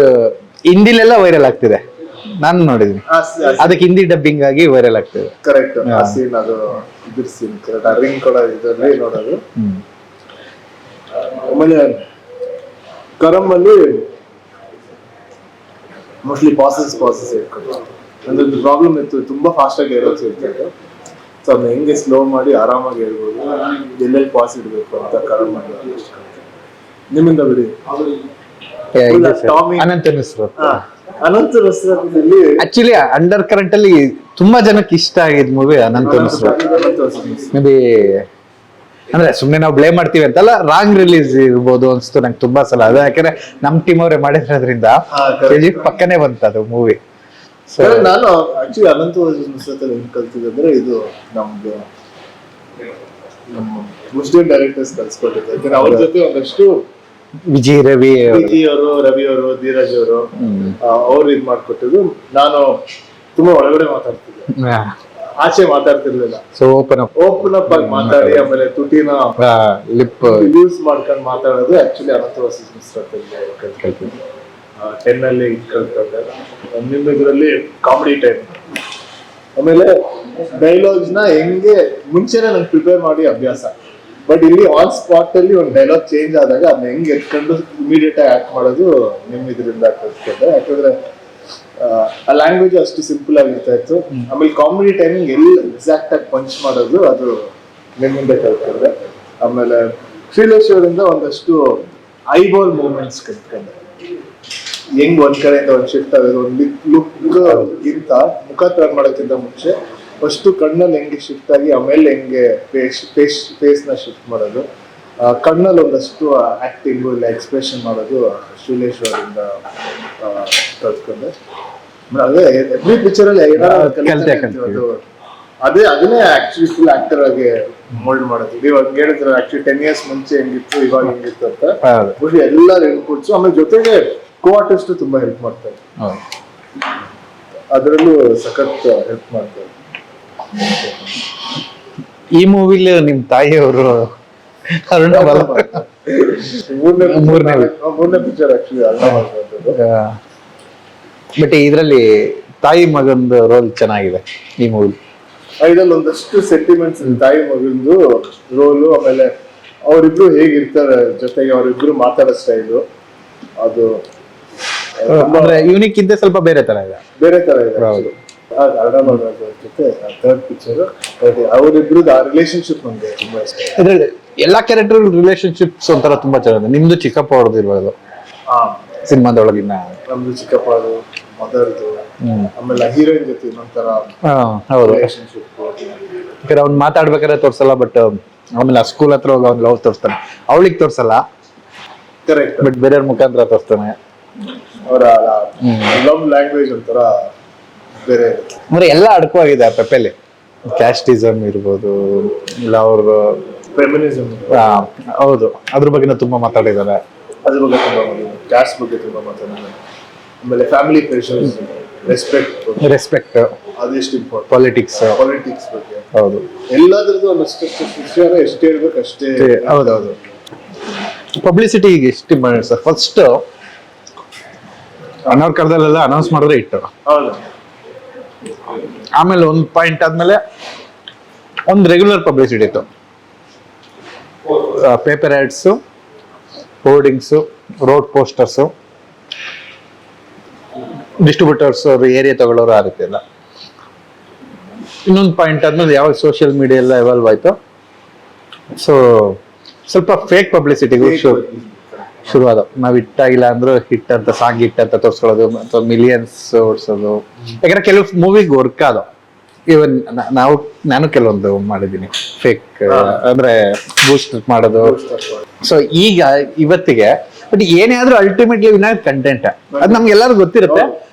ಹಿಂದಿಲೆಲ್ಲ ವೈರಲ್ ಆಗ್ತಿದೆ, ನಾನು ನೋಡಿದೀನಿ. ಅದಕ್ಕೆ ಹಿಂದಿ ಡಬ್ಬಿಂಗ್ ಆಗಿ ವೈರಲ್ ಆಗ್ತಿದೆ. ಕರೆಕ್ಟ್. ಆ ಸೀನ್ ಅದು ಇದ್ರ ಸೀನ್ ಕರೆಕ್ಟ್, ಆ ರಿಂಗ್ ಕೊಡೋ ಇದರಲ್ಲಿ ನೋಡೋದು. ಆಮೇಲೆ ಕರಮ್ ಅಲ್ಲಿ ಮೋಸ್ಟ್ಲಿ ಪಾಸಸ್ ಇಟ್ಕೊಂಡು ಅಂದ್ರೆ ಪ್ರಾಬ್ಲಮ್ ಇತ್ತು, ತುಂಬಾ ಫಾಸ್ಟ್ ಆಗಿ ಏರೋಸ್ ಇರ್ತಿತ್ತು. ಸೊ ಅದನ್ನ ಹೆಂಗೆ ಸ್ಲೋ ಮಾಡಿ ಆರಾಮಾಗಿ ಹೇಳ್ಬೋದು, ಎಲ್ಲೆಲ್ಲಿ ಪಾಸ್ ಇಡಬೇಕು ಅಂತ ಕರಮ್ ಮಾಡಿ. ನಿಮ್ಮಿಂದ ಬಿಡಿ. ಟಾಮಿ ಅನಂತ ನುಸ್ರತ್. ಅನಂತ ನುಸ್ರತ್ನಲ್ಲಿ ಆಕ್ಚುಲಿ ಅಂಡರ್ ಕರೆಂಟ್ ಅಲ್ಲಿ ತುಂಬಾ ಜನಕ್ಕೆ ಇಷ್ಟ ಆಗಿದ್ movie Ananth Nusrat. Maybe ಅಂದ್ರೆ ಸುಮ್ನೆ ನಾವು ಬ್ಲೇಮ್ ಮಾಡ್ತೀವಿ ಅಂತಲ್ಲ, ರಾಂಗ್ ರಿಲೀಸ್ ಇರ್ಬೋದು ಅನ್ಸ್ತು ನಂಗೆ ತುಂಬಾ ಸಲ. ಅದು ಯಾಕಂದ್ರೆ ನಮ್ ಟೀಮ್ ಅವರೇ ಮಾಡಿರೋದ್ರಿಂದ ಪಕ್ಕನೆ ಬಂತ ಅದು ಮೂವಿ. ನಾನು ಆಕ್ಚುಲಿ ಅನಂತ ನುಸ್ರತ್ ಹೆಂಗ್ ಕಲ್ತಿದ್ದೆ ಅಂದ್ರೆ, ಇದು ನಮ್ದು ನಮ್ಮ ಮುಸ್ಲಿಂ ಡೈರೆಕ್ಟರ್ಸ್ ಕಲ್ಸ್ಕೊಟ್ಟಿದ್ದೆ. ಯಾಕಂದ್ರೆ ಅವ್ರ ಜೊತೆ ಒಂದಷ್ಟು ವಿಜಯ್ ರವಿ ಅವರು, ರವಿ ಅವರು, ಧೀರಜ್ ಅವರು ಅವ್ರು ಇದ್ ಮಾಡ್ಕೊಟ್ಟಿದ್ದು. ನಾನು ತುಂಬಾ ಒಳಗಡೆ ಮಾತಾಡ್ತಿದ್ದೆ, ಆಚೆ ಮಾತಾಡ್ತಿರ್ಲಿಲ್ಲ. ಸೊ ಓಪನ್ ಅಪ್ ಆಗಿ ಮಾತಾಡಿ, ಆಮೇಲೆ ತುಟಿನ ಲಿಪ್ ಯೂಸ್ ಮಾಡ್ಕೊಂಡು ಮಾತಾಡೋದು ಆಕ್ಚುಲಿ ಅನಂತ ನುಸ್ರತ್ ಕಲ್ತಿದ್ದೆ. 10 ಅಲ್ಲಿ ಕಲ್ತ್ಕೊಂಡೆ. ನಿಮ್ಮ ಇದರಲ್ಲಿ ಕಾಮಿಡಿ ಟೈಮ್, ಆಮೇಲೆ ಡೈಲಾಗ್ಸ್ ನ ಹೆಂಗೆ ಮುಂಚೆನೆ ನಂಗೆ ಪ್ರಿಪೇರ್ ಮಾಡಿ ಅಭ್ಯಾಸ. ಬಟ್ ಇಲ್ಲಿ ಆನ್ ಸ್ಪಾಟ್ ಅಲ್ಲಿ ಒಂದು ಡೈಲಾಗ್ ಚೇಂಜ್ ಆದಾಗ ಅದನ್ನ ಹೆಂಗೆ ಎತ್ಕೊಂಡು ಇಮಿಡಿಯೇಟ್ ಆಗಿ ಆಕ್ಟ್ ಮಾಡೋದು ನಿಮ್ಮ ಇದರಿಂದ ಕಲ್ತ್ಕೊಂಡೆ. ಯಾಕಂದ್ರೆ ಆ ಲ್ಯಾಂಗ್ವೇಜ್ ಅಷ್ಟು ಸಿಂಪಲ್ ಆಗಿರ್ತಾ ಇತ್ತು. ಆಮೇಲೆ ಕಾಮಿಡಿ ಟೈಮಿಂಗ್ ಎಲ್ಲಿ ಎಕ್ಸಾಕ್ಟ್ ಆಗಿ ಪಂಚ್ ಮಾಡೋದು ಅದು ನಿಮ್ಮಿಂದ ಕಲ್ತ್ಕೊಂಡೆ. ಆಮೇಲೆ ಶ್ರೀಲೇಶ್ವರಿಂದ ಒಂದಷ್ಟು ಐಬಾಲ್ ಮೂವ್ಮೆಂಟ್ಸ್ ಕಲ್ತ್ಕೊಂಡೆ. ಹೆಂಗ್ ಒಂದ್ ಕಡೆಯಿಂದ ಒಂದ್ ಶಿಫ್ಟ್ ಆಗೋದು, ಒಂದು ಲುಕ್ ಗಿಂತ ಮುಖ ಟರ್ನ್ ಮಾಡೋಕ್ಕಿಂತ ಮುಂಚೆ ಫಸ್ಟ್ ಕಣ್ಣಲ್ಲಿ ಹೆಂಗೆ ಶಿಫ್ಟ್ ಆಗಿ ಆಮೇಲೆ ಹೆಂಗೆ ಫೇಸ್ ನ ಶಿಫ್ಟ್ ಮಾಡೋದು, ಕಣ್ಣಲ್ಲಿ ಒಂದಷ್ಟು ಆಕ್ಟಿಂಗು ಇಲ್ಲ ಎಕ್ಸ್ಪ್ರೆಷನ್ ಮಾಡೋದು ಶ್ರೀಲೇಶ್ವರಿಂದ ಕಲ್ತ್ಕೊಂಡೆ. ಅದೇ ಎವ್ರಿ ಪಿಕ್ಚರ್ ಅಲ್ಲಿ ಅದನ್ನೇ ಆಕ್ಚುಲಿ ಫುಲ್ ಆಕ್ಟರ್ ಆಗಿ ಮೋಲ್ಡ್ ಮಾಡೋದು. ಇವಾಗ ಹೇಳಿದ್ರೆ ಆಕ್ಚುಲಿ 10 years ಮುಂಚೆ ಹೆಂಗಿತ್ತು, ಇವಾಗ ಹೆಂಗಿತ್ತು ಅಂತ ಎಲ್ಲರೂ ಇನ್ಪುಟ್ಸ್. ಆಮೇಲೆ ಜೊತೆಗೆ ಕೋ ಆರ್ಟಿಸ್ಟ್ ತುಂಬಾ ಹೆಲ್ಪ್ ಮಾಡ್ತಾರೆ, ಅದರಲ್ಲೂ ಸಖತ್ ಹೆಲ್ಪ್ ಮಾಡ್ತಾರೆ. ಈ ಮೂವಿಲಿ ನಿಮ್ ತಾಯಿಯವರು ಮೂರನೇ ಪಿಕ್ಚರ್ ಆಕ್ಚುಲಿ ಬಟ್ ಇದ್ರಲ್ಲಿ ತಾಯಿ ಮಗಂದು ರೋಲ್ ಚೆನ್ನಾಗಿದೆ ಈ ಮೂವಿ. ಇದ್ರಲ್ಲಿ ಒಂದಷ್ಟು ಸೆಂಟಿಮೆಂಟ್ಸ್, ತಾಯಿ ಮಗಂದು ರೋಲು, ಆಮೇಲೆ ಅವರಿಬ್ರು ಹೇಗಿರ್ತಾರೆ ಜೊತೆಗೆ ಅವರಿಬ್ರು ಮಾತಾಡೋ ಸ್ಟೈಲು, ಅದು ಅಂದ್ರೆ ಯೂನಿಕ್ ಇದ್ದ ಸ್ವಲ್ಪ ಬೇರೆ ತರ ಇದೆ. ಜೊತೆ ಥರ್ಡ್ ಪಿಕ್ಚರ್ ಅವರಿಬ್ರು ಆ ರಿಲೇಶನ್ಶಿಪ್ ನಮ್ಗೆ ತುಂಬಾ ಇಷ್ಟ. ಇದ್ರಲ್ಲಿ ಎಲ್ಲಾ ಕ್ಯಾರೆಕ್ಟರ್ ರಿಲೇಶನ್ಶಿಪ್ಸ್ ಒಂಥರ ತುಂಬಾ ಚೆನ್ನಾಗಿದೆ. ನಿಮ್ದು ಚಿಕ್ಕಪ್ಪ ಅವ್ರದ್ದು ಇರ್ಬೋದು ಸಿನಿಮಾದೊಳಗಿನ, ನಮ್ದು ಚಿಕ್ಕಪ್ಪ ಅದು ಮದರ್ದು, ಆಮೇಲೆ ಹೀರೋಯಿನ್ ಜೊತೆ ಇನ್ನೊಂಥರ ರಿಲೇಶನ್ಶಿಪ್. ಯಾಕಂದ್ರೆ ಅವ್ನ್ ಮಾತಾಡ್ಬೇಕಾದ್ರೆ ತೋರ್ಸಲ್ಲ, ಬಟ್ ಆಮೇಲೆ ಆ ಸ್ಕೂಲ್ ಹತ್ರ ಹೋಗಿ ಅವ್ನ್ ಲವ್ ತೋರಿಸ್ತಾನೆ, ಅವಳಿಗೆ ತೋರ್ಸಲ್ಲ, ಕರೆಕ್ಟ್, ಬಟ್ ಬೇರೆಯವ್ರ ಮುಖಾಂತರ ತೋರಿಸ್ತಾನೆ. ಅವರ ಲವ್ ಲ್ಯಾಂಗ್ವೇಜ್ ಒಂಥರ ಬೇರೆ. ಅಂದ್ರೆ ಎಲ್ಲ ಅಡಕವಾಗಿದೆ ಆ ಪೆಪ್ಪೆಲಿ. ಕ್ಯಾಸ್ಟಿಸಮ್ ಇರ್ಬೋದು, ಇಲ್ಲ ಅವ್ರ ಫೆಮಿನಿಸಮ್, ಹೌದು, ಅದ್ರ ಬಗ್ಗೆ ತುಂಬಾ ಮಾತಾಡಿದ್ದಾರೆ. ಅದ್ರ ಬಗ್ಗೆ ತುಂಬಾ ಕ್ಯಾಸ್ಟ್ ಬಗ್ಗೆ ತುಂಬಾ ಮಾತಾಡಿದ್ದಾರೆ. ಆಮೇಲೆ ಫ್ಯಾಮಿಲಿ ಪ್ರೆಷರ್ಸ್, ರೆಸ್ಪೆಕ್ಟ್ ಅದೆಷ್ಟು ಇಂಪಾರ್ಟೆಂಟ್. ಪಾಲಿಟಿಕ್ಸ್ ಬಗ್ಗೆ, ಹೌದು, ಎಲ್ಲದ್ರದ್ದು ಒಂದಷ್ಟು ವಿಷಯ ಎಷ್ಟು ಹೇಳ್ಬೇಕು ಅಷ್ಟೇ. ಹೌದೌದು. ಪಬ್ಲಿಸಿಟಿ ಈಗ ಎಷ್ಟು ಮಾಡಿ ಸರ್, ಫಸ್ಟ್ ಅನ್ನೋರ್ ಕರ್ದಲ್ಲೆಲ್ಲ ಅನೌನ್ಸ್ ಮಾಡಿದ್ರೆ ಇಟ್ಟು, ಆಮೇಲೆ ಒಂದು ಪಾಯಿಂಟ್ ಆದ್ಮೇಲೆ ಒಂದು ರೆಗ್ಯುಲರ್ ಪಬ್ಲಿಸಿಟಿ ಇತ್ತು. ಪೇಪರ್ ಆಡ್ಸು, ಹೋರ್ಡಿಂಗ್ಸು, ರೋಡ್ ಪೋಸ್ಟರ್ಸು, ಡಿಸ್ಟ್ರಿಬ್ಯೂಟರ್ಸ್ ಅವರು ಏರಿಯಾ ತಗೊಳ್ಳೋರು ಆ ರೀತಿ ಎಲ್ಲ. ಇನ್ನೊಂದು ಪಾಯಿಂಟ್ ಆದ್ಮೇಲೆ ಯಾವಾಗ ಸೋಷಿಯಲ್ ಮೀಡಿಯಾ ಎಲ್ಲ ಎವಾಲ್ವ್ ಆಯ್ತು, ಸೊ ಸ್ವಲ್ಪ ಫೇಕ್ ಪಬ್ಲಿಸಿಟಿಗೂ ಶುರುವಾದ. ನಾವ್ ಹಿಟ್ಟಾಗಿಲ್ಲ ಅಂದ್ರೂ ಹಿಟ್ ಅಂತ, ಸಾಂಗ್ ಹಿಟ್ ಅಂತ ತೋರಿಸ್ಕೊಳ್ಳೋದು, ಅಥವಾ ಮಿಲಿಯನ್ಸ್ ಓಡಿಸೋದು. ಯಾಕಂದ್ರೆ ಕೆಲವು ಮೂವಿಗೆ ವರ್ಕ್ ಆದೋ. ಇವನ್ ನಾನು ಕೆಲವೊಂದು ಮಾಡಿದ್ದೀನಿ ಫೇಕ್, ಅಂದ್ರೆ ಬೂಸ್ಟ್ ಮಾಡೋದು. ಸೊ ಈಗ ಇವತ್ತಿಗೆ ಬಟ್ ಏನೇ ಆದ್ರೂ ಅಲ್ಟಿಮೇಟ್ಲಿ ವಿನಾಯಕ್ ಕಂಟೆಂಟ್ ಅದ್ ನಮ್ಗೆ ಎಲ್ಲರೂ ಗೊತ್ತಿರುತ್ತೆ.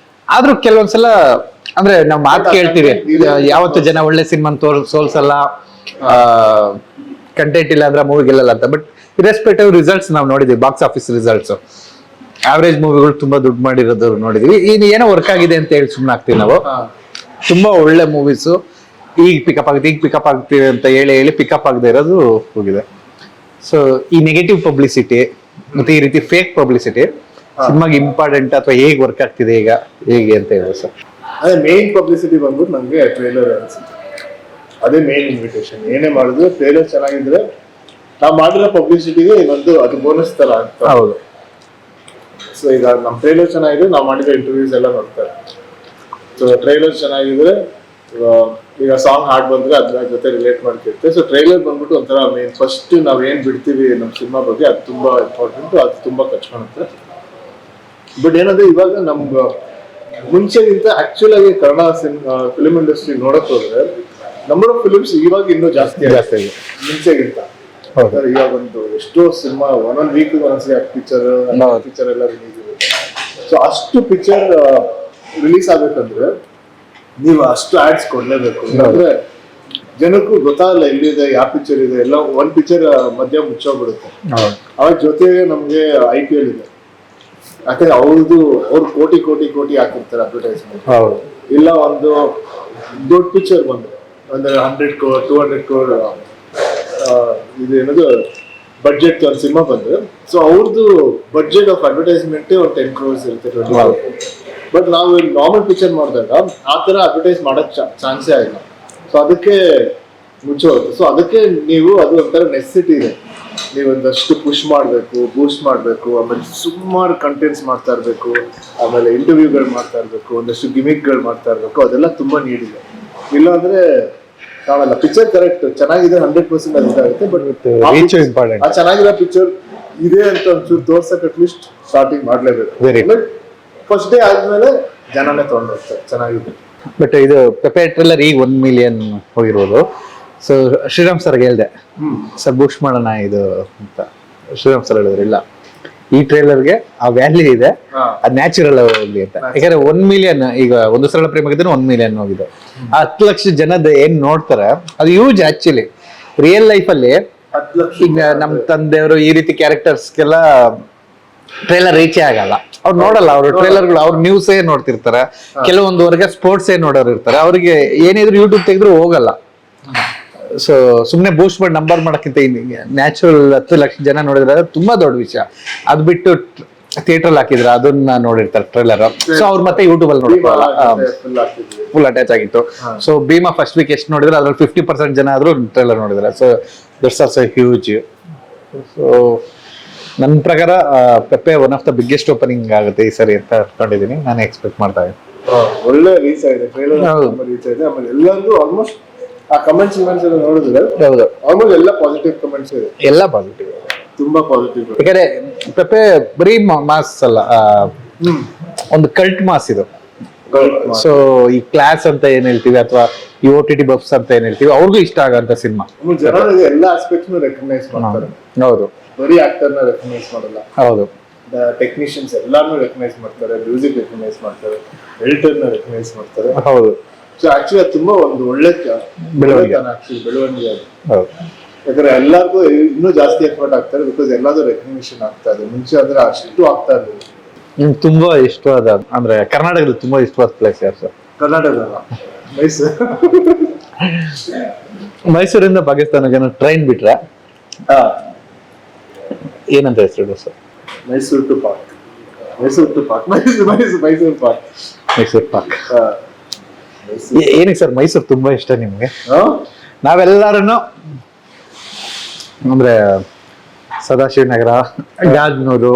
ಆದ್ರೂ ಕೆಲವೊಂದ್ಸಲ ಅಂದ್ರೆ ನಾವ್ ಮಾತು ಕೇಳ್ತೀವಿ, ಯಾವತ್ತು ಜನ ಒಳ್ಳೆ ಸಿನಿಮಾ ಸೋಲ್ಸಲ್ಲ, ಕಂಟೆಂಟ್ ಇಲ್ಲ ಅಂದ್ರೆ ಮೂವಿ ಗೆಲ್ಲಲ್ಲ ಅಂತ. ಬಟ್ ಇರೆಸ್ಪೆಕ್ಟಿವ್ ರಿಸಲ್ಟ್ಸ್ ನಾವು ನೋಡಿದ್ವಿ, ಬಾಕ್ಸ್ ಆಫೀಸ್ ರಿಸಲ್ಟ್ಸ್ ಆವರೇಜ್ ಮೂವಿಗಳು ತುಂಬಾ ದುಡ್ಡು ಮಾಡಿರೋದು ನೋಡಿದ್ವಿ. ಈಗ ಏನೋ ವರ್ಕ್ ಆಗಿದೆ ಅಂತ ಹೇಳಿ ಸುಮ್ಮನೆ ಆಗ್ತೀವಿ ನಾವು. ತುಂಬಾ ಒಳ್ಳೆ ಮೂವೀಸ್ ಈಗ ಪಿಕಪ್ ಆಗುತ್ತೆ ಅಂತ ಹೇಳಿ ಪಿಕಪ್ ಆಗದೆ ಇರೋದು ಹೋಗಿದೆ. ಸೊ ಈ ನೆಗೆಟಿವ್ ಪಬ್ಲಿಸಿಟಿ ಮತ್ತೆ ಈ ರೀತಿ ಫೇಕ್ ಪಬ್ಲಿಸಿಟಿ ಸಿನಿಮಾಗೆ ಇಂಪಾರ್ಟೆಂಟ್ ಅಥವಾ ಹೇಗೆ ವರ್ಕ್ ಆಗ್ತಿದೆ ಈಗ ಹೇಗೆ ಅಂತ ಹೇಳಿ ಸರ್? ಅದೇ ಮೇನ್ ಪಬ್ಲಿಸಿಟಿ ಬಂದ್ಬಿಟ್ಟು ನಮ್ಗೆ ಟ್ರೈಲರ್ ಅನ್ಸುತ್ತೆ. ಅದೇ ಮೇನ್ ಇನ್ವಿಟೇಷನ್. ಏನೇ ಮಾಡಿದ್ರು ಟ್ರೈಲರ್ ಚೆನ್ನಾಗಿದ್ರೆ ನಾವು ಮಾಡಿರೋ ಪಬ್ಲಿಸಿಟಿಗೆ ಇನ್ನೊಂದು ಅದು ಬೋನಸ್ ತರ ಆಗ್ತದೆ. ಹೌದು. ಸೊ ಈಗ ನಮ್ಮ ಟ್ರೈಲರ್ ಚೆನ್ನಾಗಿದ್ರೆ ನಾವು ಮಾಡಿರೋ ಇಂಟರ್ವ್ಯೂಸ್ ಎಲ್ಲ ನೋಡ್ತಾರೆ. ಸೊ ಟ್ರೈಲರ್ ಚೆನ್ನಾಗಿದ್ರೆ ಈಗ ಸಾಂಗ್ ಹಾಡ್ ಬಂದ್ರೆ ಅದ್ರ ಜೊತೆ ರಿಲೇಟ್ ಮಾಡ್ತಿರುತ್ತೆ. ಸೊ ಟ್ರೈಲರ್ ಬಂದ್ಬಿಟ್ಟು ಒಂಥರ ಮೇನ್ ಫಸ್ಟ್ ನಾವ್ ಏನ್ ಬಿಡ್ತೀವಿ ನಮ್ಮ ಸಿನಿಮಾ ಬಗ್ಗೆ ಅದು ತುಂಬಾ ಇಂಪಾರ್ಟೆಂಟ್, ಅದು ತುಂಬಾ ಕಚ್ಕೊಳುತ್ತೆ. ಬಟ್ ಏನಂದ್ರೆ ಇವಾಗ ನಮ್ಗೆ ಮುಂಚೆಗಿಂತ ಆಕ್ಚುಲ್ ಆಗಿ ಕನ್ನಡ ಫಿಲ್ಮ್ ಇಂಡಸ್ಟ್ರಿ ನೋಡಕ್ ಹೋದ್ರೆ ನಂಬರ್ ಆಫ್ ಫಿಲ್ಮ್ಸ್ ಇವಾಗ ಇನ್ನೂ ಜಾಸ್ತಿ ಆಗಿದೆ ಮುಂಚೆಗಿಂತ. ಇವಾಗ ಒಂದು ಎಷ್ಟೋ ಸಿನಿಮಾ ಒಂದೊಂದ್ ವೀಕ್ ಒಂದೊಂದ್ಸರಿ ಪಿಕ್ಚರ್ ಎಲ್ಲ ರಿಲೀಸ್ ಇರುತ್ತೆ. ಸೊ ಅಷ್ಟು ಪಿಕ್ಚರ್ ರಿಲೀಸ್ ಆಗ್ಬೇಕಂದ್ರೆ ನೀವು ಅಷ್ಟು ಆಡ್ಸ್ ಕೊಡ್ಲೇಬೇಕು. ಅಂದ್ರೆ ಜನಕ್ಕೂ ಗೊತ್ತಾಗಲ್ಲ ಎಲ್ಲಿದೆ ಯಾವ ಪಿಕ್ಚರ್ ಇದೆ, ಎಲ್ಲ ಒಂದ್ ಪಿಕ್ಚರ್ ಮಧ್ಯ ಮುಚ್ಚೋಗ್ಬಿಡುತ್ತೆ. ಅವಾಗ ಜೊತೆಗೆ ನಮ್ಗೆ IPL ಇದೆ, ಯಾಕಂದ್ರೆ ಅವ್ರು ಕೋಟಿ ಹಾಕಿರ್ತಾರೆ ಅಡ್ವರ್ಟೈಸ್ಮೆಂಟ್. ಇಲ್ಲ ಒಂದು ದೊಡ್ಡ ಪಿಕ್ಚರ್ ಬಂದ್ರೆ ಅಂದ್ರೆ 100 crore 200 crore ಇದು ಏನದು ಬಡ್ಜೆಟ್ ಒಂದು ಸಿನಿಮಾ ಬಂದ್ರೆ, ಸೊ ಅವ್ರದ್ದು ಬಡ್ಜೆಟ್ ಆಫ್ ಅಡ್ವರ್ಟೈಸ್ಮೆಂಟ್ ಒಂದು 10 crores ಇರುತ್ತೆ, 20 crores. ಬಟ್ ನಾವು ನಾರ್ಮಲ್ ಪಿಕ್ಚರ್ ಮಾಡಿದಾಗ ಆ ತರ ಅಡ್ವರ್ಟೈಸ್ ಮಾಡಕ್ ಚಾನ್ಸೇ ಆಗಿಲ್ಲ. ಸೊ ಅದಕ್ಕೆ ಮುಚ್ಚೋಗುತ್ತೆ. ಸೊ ಅದಕ್ಕೆ ನೀವು ಅದು ಒಂಥರ ನೆಸೆಸಿಟಿ ಇದೆ. ನೀವು ಒಂದಷ್ಟು ಪುಷ್ ಮಾಡಬೇಕು, ಬೂಸ್ಟ್ ಮಾಡಬೇಕು, ಆಮೇಲೆ ಸುಮಾರು ಕಂಟೆಂಟ್ಸ್ ಮಾಡ್ತಾ ಇರಬೇಕು, ಆಮೇಲೆ ಇಂಟರ್ವ್ಯೂಗಳು ಮಾಡ್ತಾ ಇರಬೇಕು, ಒಂದಷ್ಟು ಗಿಮಿಕ್ಗಳು ಮಾಡ್ತಾ ಇರಬೇಕು. ಅದೆಲ್ಲ ತುಂಬಾ ನೀಡ್ ಇದೆ. ಇಲ್ಲಾಂದ್ರೆ ನಾವೆಲ್ಲ ಪಿಕ್ಚರ್ ಕರೆಕ್ಟ್ ಚೆನ್ನಾಗಿದೆ 100% ಅದು ಇದಾಗುತ್ತೆ. ಬಟ್ ಆ ಚೆನ್ನಾಗಿರೋ ಪಿಕ್ಚರ್ ಇದೆ ಅಂತ ಒಂಚೂರು ತೋರ್ಸಕ್ ಅಟ್ಲೀಸ್ಟ್ ಸ್ಟಾರ್ಟಿಂಗ್ ಮಾಡ್ಲೇಬೇಕು. ಫಸ್ಟ್ ಡೇ ಆದ್ಮೇಲೆ ಜನನೇ ತಗೊಂಡು ಹೋಗ್ತಾರೆ ಚೆನ್ನಾಗಿದೆ. ಬಟ್ ಇದು ಪೆಪೆ ಟ್ರೇಲರ್ ಈಗ 1 million ಹೋಗಿರೋದು. ಸೊ ಶ್ರೀರಾಮ್ ಸರ್ಗೆ ಹೇಳ್ದೆ ಸರ್ ಬೂಸ್ಟ್ ಮಾಡೋಣ ಇದು ಅಂತ. ಶ್ರೀರಾಮ್ ಸರ್ ಹೇಳಿದ್ರು ಇಲ್ಲ, ಈ ಟ್ರೇಲರ್ಗೆ ಆ ವ್ಯಾಲ್ಯೂ ಇದೆ, ಅದು ನ್ಯಾಚುರಲ್ ಹೋಗ್ಲಿ ಅಂತ. ಯಾಕಂದ್ರೆ 1 million ಈಗ ಒಂದು ಸರಳ ಪ್ರೇಮಗಿದ್ರೆ 1 million ಹೋಗಿದೆ. ಆ 10 ಲಕ್ಷ ಜನದ ಏನ್ ನೋಡ್ತಾರೆ ಅದು ಯೂಜ್. ಆಕ್ಚುಲಿ ರಿಯಲ್ ಲೈಫ್ ಅಲ್ಲಿ ಈಗ ನಮ್ ತಂದೆಯವರು ಈ ರೀತಿ ಕ್ಯಾರೆಕ್ಟರ್ಸ್ಗೆಲ್ಲ ಟ್ರೇಲರ್ ರೀಚೇ ಆಗಲ್ಲ. ಅವ್ರು ನೋಡಲ್ಲ, ಅವ್ರು ಟ್ರೇಲರ್ಗಳು ಅವ್ರ ನ್ಯೂಸೇ ನೋಡ್ತಿರ್ತಾರೆ. ಕೆಲವೊಂದು ವರ್ಗ ಸ್ಪೋರ್ಟ್ಸೇ ನೋಡೋರು ಇರ್ತಾರೆ. ಅವ್ರಿಗೆ ಏನಿದ್ರು ಯೂಟ್ಯೂಬ್ ತೆಗೆದ್ರು ಹೋಗಲ್ಲ. ಸೊ ಸುಮ್ನೆ ಬೂಸ್ಟ್ ಮಾಡಿ ನಂಬರ್ ಮಾಡಕ್ಕಿಂತ ನ್ಯಾಚುರಲ್ 10 ಲಕ್ಷ ಜನ ನೋಡಿದ್ರೆ ತುಂಬಾ ದೊಡ್ಡ ವಿಷಯ. ಅದ್ ಬಿಟ್ಟು ಥಿಯೇಟರ್ ಹಾಕಿದ್ರೆ ಅದನ್ನ ನೋಡಿರ್ತಾರೆ ಟ್ರೇಲರ್. ಸೊ ಅವ್ರು ಮತ್ತೆ ಯೂಟ್ಯೂಬ್ ಅಲ್ಲಿ ನೋಡ್ಕೊಳ್ಳಲ್ಲ, ಫುಲ್ ಅಟ್ಯಾಚ್ ಆಗಿತ್ತು. ಸೊ ಭೀಮಾ ಫಸ್ಟ್ ವೀಕ್ ಎಷ್ಟು ನೋಡಿದ್ರೆ ಅದ್ರಲ್ಲಿ 50% ಜನ ಆದ್ರೂ ಟ್ರೇಲರ್ ನೋಡಿದ್ರೆ. So that's also huge. So ನನ್ನ ಪ್ರಕಾರ Pepe one of the biggest opening ಆಗುತ್ತೆ ಈ ಸರಿ ಅಂತ ಅನ್ಕೊಂಡಿದ್ದೀನಿ. ನಾನು ಎಕ್ಸ್ಪೆಕ್ಟ್ ಮಾಡ್ತಾ ಇದ್ದೀನಿ. ಒಳ್ಳೆ ರೀಚ್ ಆಗಿದೆ ಟ್ರೇಲರ್, ರೀಚ್ ಆಗಿದೆ. ಆಮೇಲೆ ಎಲ್ಲರೂ ಆಲ್ಮೋಸ್ಟ್ ಆ ಕಮೆಂಟ್ಸ್ ಎಲ್ಲ ನೋಡಿದ್ರೆ ಹೌದು ಆಲ್ಮೋಸ್ಟ್ ಎಲ್ಲ ಪಾಸಿಟಿವ್ ಕಮೆಂಟ್ಸ್ ಇದೆ, ಎಲ್ಲ ಪಾಸಿಟಿವ್, ತುಂಬಾ ಪಾಸಿಟಿವ್. ಯಾಕಂದ್ರೆ ಪೆಪ್ಪೆ ಬರೀ ಮಾಸ್ ಅಲ್ಲ, ಒಂದು ಕಲ್ಟ್ ಮಾಸ್ ಇದು. ಸೊ ಈ ಕ್ಲಾಸ್ ಅಂತ ಏನ್ ಹೇಳ್ತೀವಿ ಅಥವಾ ಈ OTT ಬಫ್ಸ್ ಅಂತ ಏನ್ ಹೇಳ್ತೀವಿ, ಅವ್ರಿಗೂ ಇಷ್ಟ ಆಗಂತ ಸಿನಿಮಾ. ಜನರಿಗೆ ಎಲ್ಲ ಆಸ್ಪೆಕ್ಟ್ಸ್ ರೆಕಗ್ನೈಸ್ ಮಾಡ್ತಾರೆ. ಹೌದು, ಬರೀ ಆಕ್ಟರ್ನ ರೆಕಗ್ನೈಸ್ ಮಾಡಲ್ಲ, ಹೌದು, ಟೆಕ್ನಿಷಿಯನ್ಸ್ ಎಲ್ಲಾನು ರೆಕಗ್ನೈಸ್ ಮಾಡ್ತಾರೆ, ಮ್ಯೂಸಿಕ್ ರೆಕಗ್ನೈಸ್ ಮಾಡ್ತಾರೆ, ಎಡಿಟರ್ನ ರೆಕಗ್ನೈಸ್ ಮಾಡ್ತಾರೆ. ಹೌದು. ಸೊ ಆಕ್ಚುಲಿ ಅದು ತುಂಬಾ ಒಂದು ಒಳ್ಳೆ ಬೆಳವಣಿಗೆ ಅದು. ಯಾಕಂದ್ರೆ ಎಲ್ಲರಿಗೂ ಇನ್ನೂ ಜಾಸ್ತಿ ಎಫರ್ಟ್ ಆಗ್ತಾರೆ, ಬಿಕಾಸ್ ಎಲ್ಲಾದ್ರೂ ರೆಕಗ್ನಿಷನ್ ಆಗ್ತಾ ಇದೆ. ಮುಂಚೆ ಅಂದ್ರೆ ಅಷ್ಟು ಆಗ್ತಾ ಇರಲಿಲ್ಲ. ನಿಮ್ಗೆ ತುಂಬಾ ಇಷ್ಟವಾದ ಅಂದ್ರೆ ಕರ್ನಾಟಕದಲ್ಲಿ ತುಂಬಾ ಇಷ್ಟವಾದ ಪ್ಲೇಸ್ ಯಾರು ಸರ್? ಕರ್ನಾಟಕದಲ್ಲ, ಮೈಸೂರು. ಮೈಸೂರಿಂದ ಪಾಕಿಸ್ತಾನಕ್ಕೆ ಟ್ರೈನ್ ಬಿಟ್ರೆ ಏನಂತ ಹೆಸರು sir? Mysuru to park, Mysuru park. ಏನಕ್ಕೆ ಸರ್ ಮೈಸೂರು ತುಂಬಾ ಇಷ್ಟ ನಿಮ್ಗೆ? ನಾವೆಲ್ಲರನ್ನು ಅಂದ್ರೆ ಸದಾಶಿವನಗರ, ಗಾಜನೂರು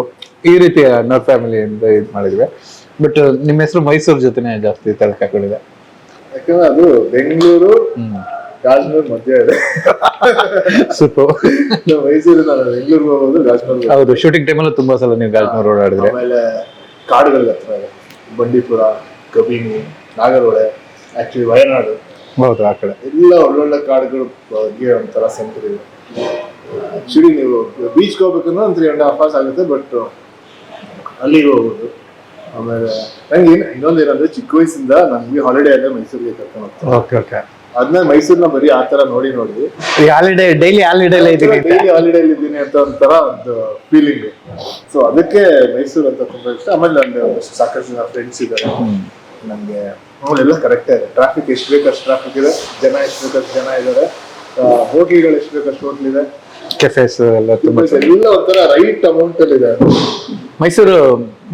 ಈ ರೀತಿ ಅನ್ನೋ ಫ್ಯಾಮಿಲಿಯಿಂದ ಇದು ಮಾಡಿದ್ವಿ. ಬಟ್ ನಿಮ್ಮ ಹೆಸರು ಮೈಸೂರು ಜೊತೆನೆ ಜಾಸ್ತಿ ತಳಕ ಹಾಕೊಂಡಿದೆ. ಯಾಕಂದ್ರೆ ಅದು ಬೆಂಗಳೂರು ಗಾಜನೂರು ಮಧ್ಯ ಇದೆ. ಸೂಪರ್. ಮೈಸೂರು ಬೆಂಗಳೂರು ಹೋಗೋದು ಗಾಜನೂರು. ಹೌದು, ಶೂಟಿಂಗ್ ಟೈಮಲ್ಲೂ ತುಂಬಾ ಸಲ ನೀವು ಗಾಜನೂರು ಓಡಾಡಿದ್ರೆ. ಆಮೇಲೆ ಕಾಡುಗಳ ಹತ್ರ ಇದೆ, ಬಂಡೀಪುರ, ಕಬಿನಿ, ನಾಗರಹೊಳೆ, ಆಕ್ಚುಲಿ ವಯನಾಡು. ಹೌದು, ಆ ಕಡೆ ಎಲ್ಲ ಒಳ್ಳೊಳ್ಳೆ ಕಾಡುಗಳು ಬಗ್ಗೆ ಒಂಥರ ಸೆಂಟರ್ ಇದೆ. ಆಕ್ಚುಲಿ ನೀವು ಬೀಚ್ಗೆ ಹೋಗ್ಬೇಕಂದ್ರೆ ಒಂದು 3.5 hours ಆಗುತ್ತೆ, ಬಟ್ ಅಲ್ಲಿಗೆ ಹೋಗೋದು. ಆಮೇಲೆ ನಂಗೆ ಇನ್ನೊಂದು ಏನಂದ್ರೆ ಚಿಕ್ಕ ವಯಸ್ಸಿಂದ ನಮ್ಗೆ ಹಾಲಿಡೇ ಅಲ್ಲೇ ಮೈಸೂರಿಗೆ ಕರ್ಕೊಂಡು ಹೋಗ್ತಾರೆ. ಅದ್ಮೇಲೆ ಮೈಸೂರ್ನ ಬರೀ ಆ ತರ ನೋಡಿ ಈ ಹಾಲಿಡೇ ಡೈಲಿ ಹಾಲಿಡೇ ಇದ್ದೀನಿ ಡೈಲಿ ಹಾಲಿಡೇ ಇದ್ದೀನಿ ಅಂತ ಒಂಥರ ಒಂದು ಫೀಲಿಂಗ್. ಸೊ ಅದಕ್ಕೆ ಮೈಸೂರು ಅಂತ ತುಂಬಾ ಇಷ್ಟ. ಆಮೇಲೆ ನಂಗೆ ಸಾಕಷ್ಟು ಜನ ಫ್ರೆಂಡ್ಸ್ ಇದ್ದಾರೆ. ನಂಗೆ ಅವಳೆಲ್ಲ ಕರೆಕ್ಟ್ ಇದೆ. ಟ್ರಾಫಿಕ್ ಎಷ್ಟು ಬೇಕಷ್ಟು ಟ್ರಾಫಿಕ್ ಇದೆ, ಜನ ಎಷ್ಟು ಬೇಕಷ್ಟು ಜನ ಇದ್ದಾರೆ, ಹೋಟ್ಲ್ಗಳು ಎಷ್ಟು ಬೇಕಷ್ಟು ಹೋಟ್ಲ್ ಇದೆ, ಕೆಫೆಸ್ ಎಲ್ಲ ತುಂಬಾ ಎಲ್ಲ ಒಂಥರ ರೈಟ್ ಅಮೌಂಟ್ ಅಲ್ಲಿ ಇದೆ. ಮೈಸೂರು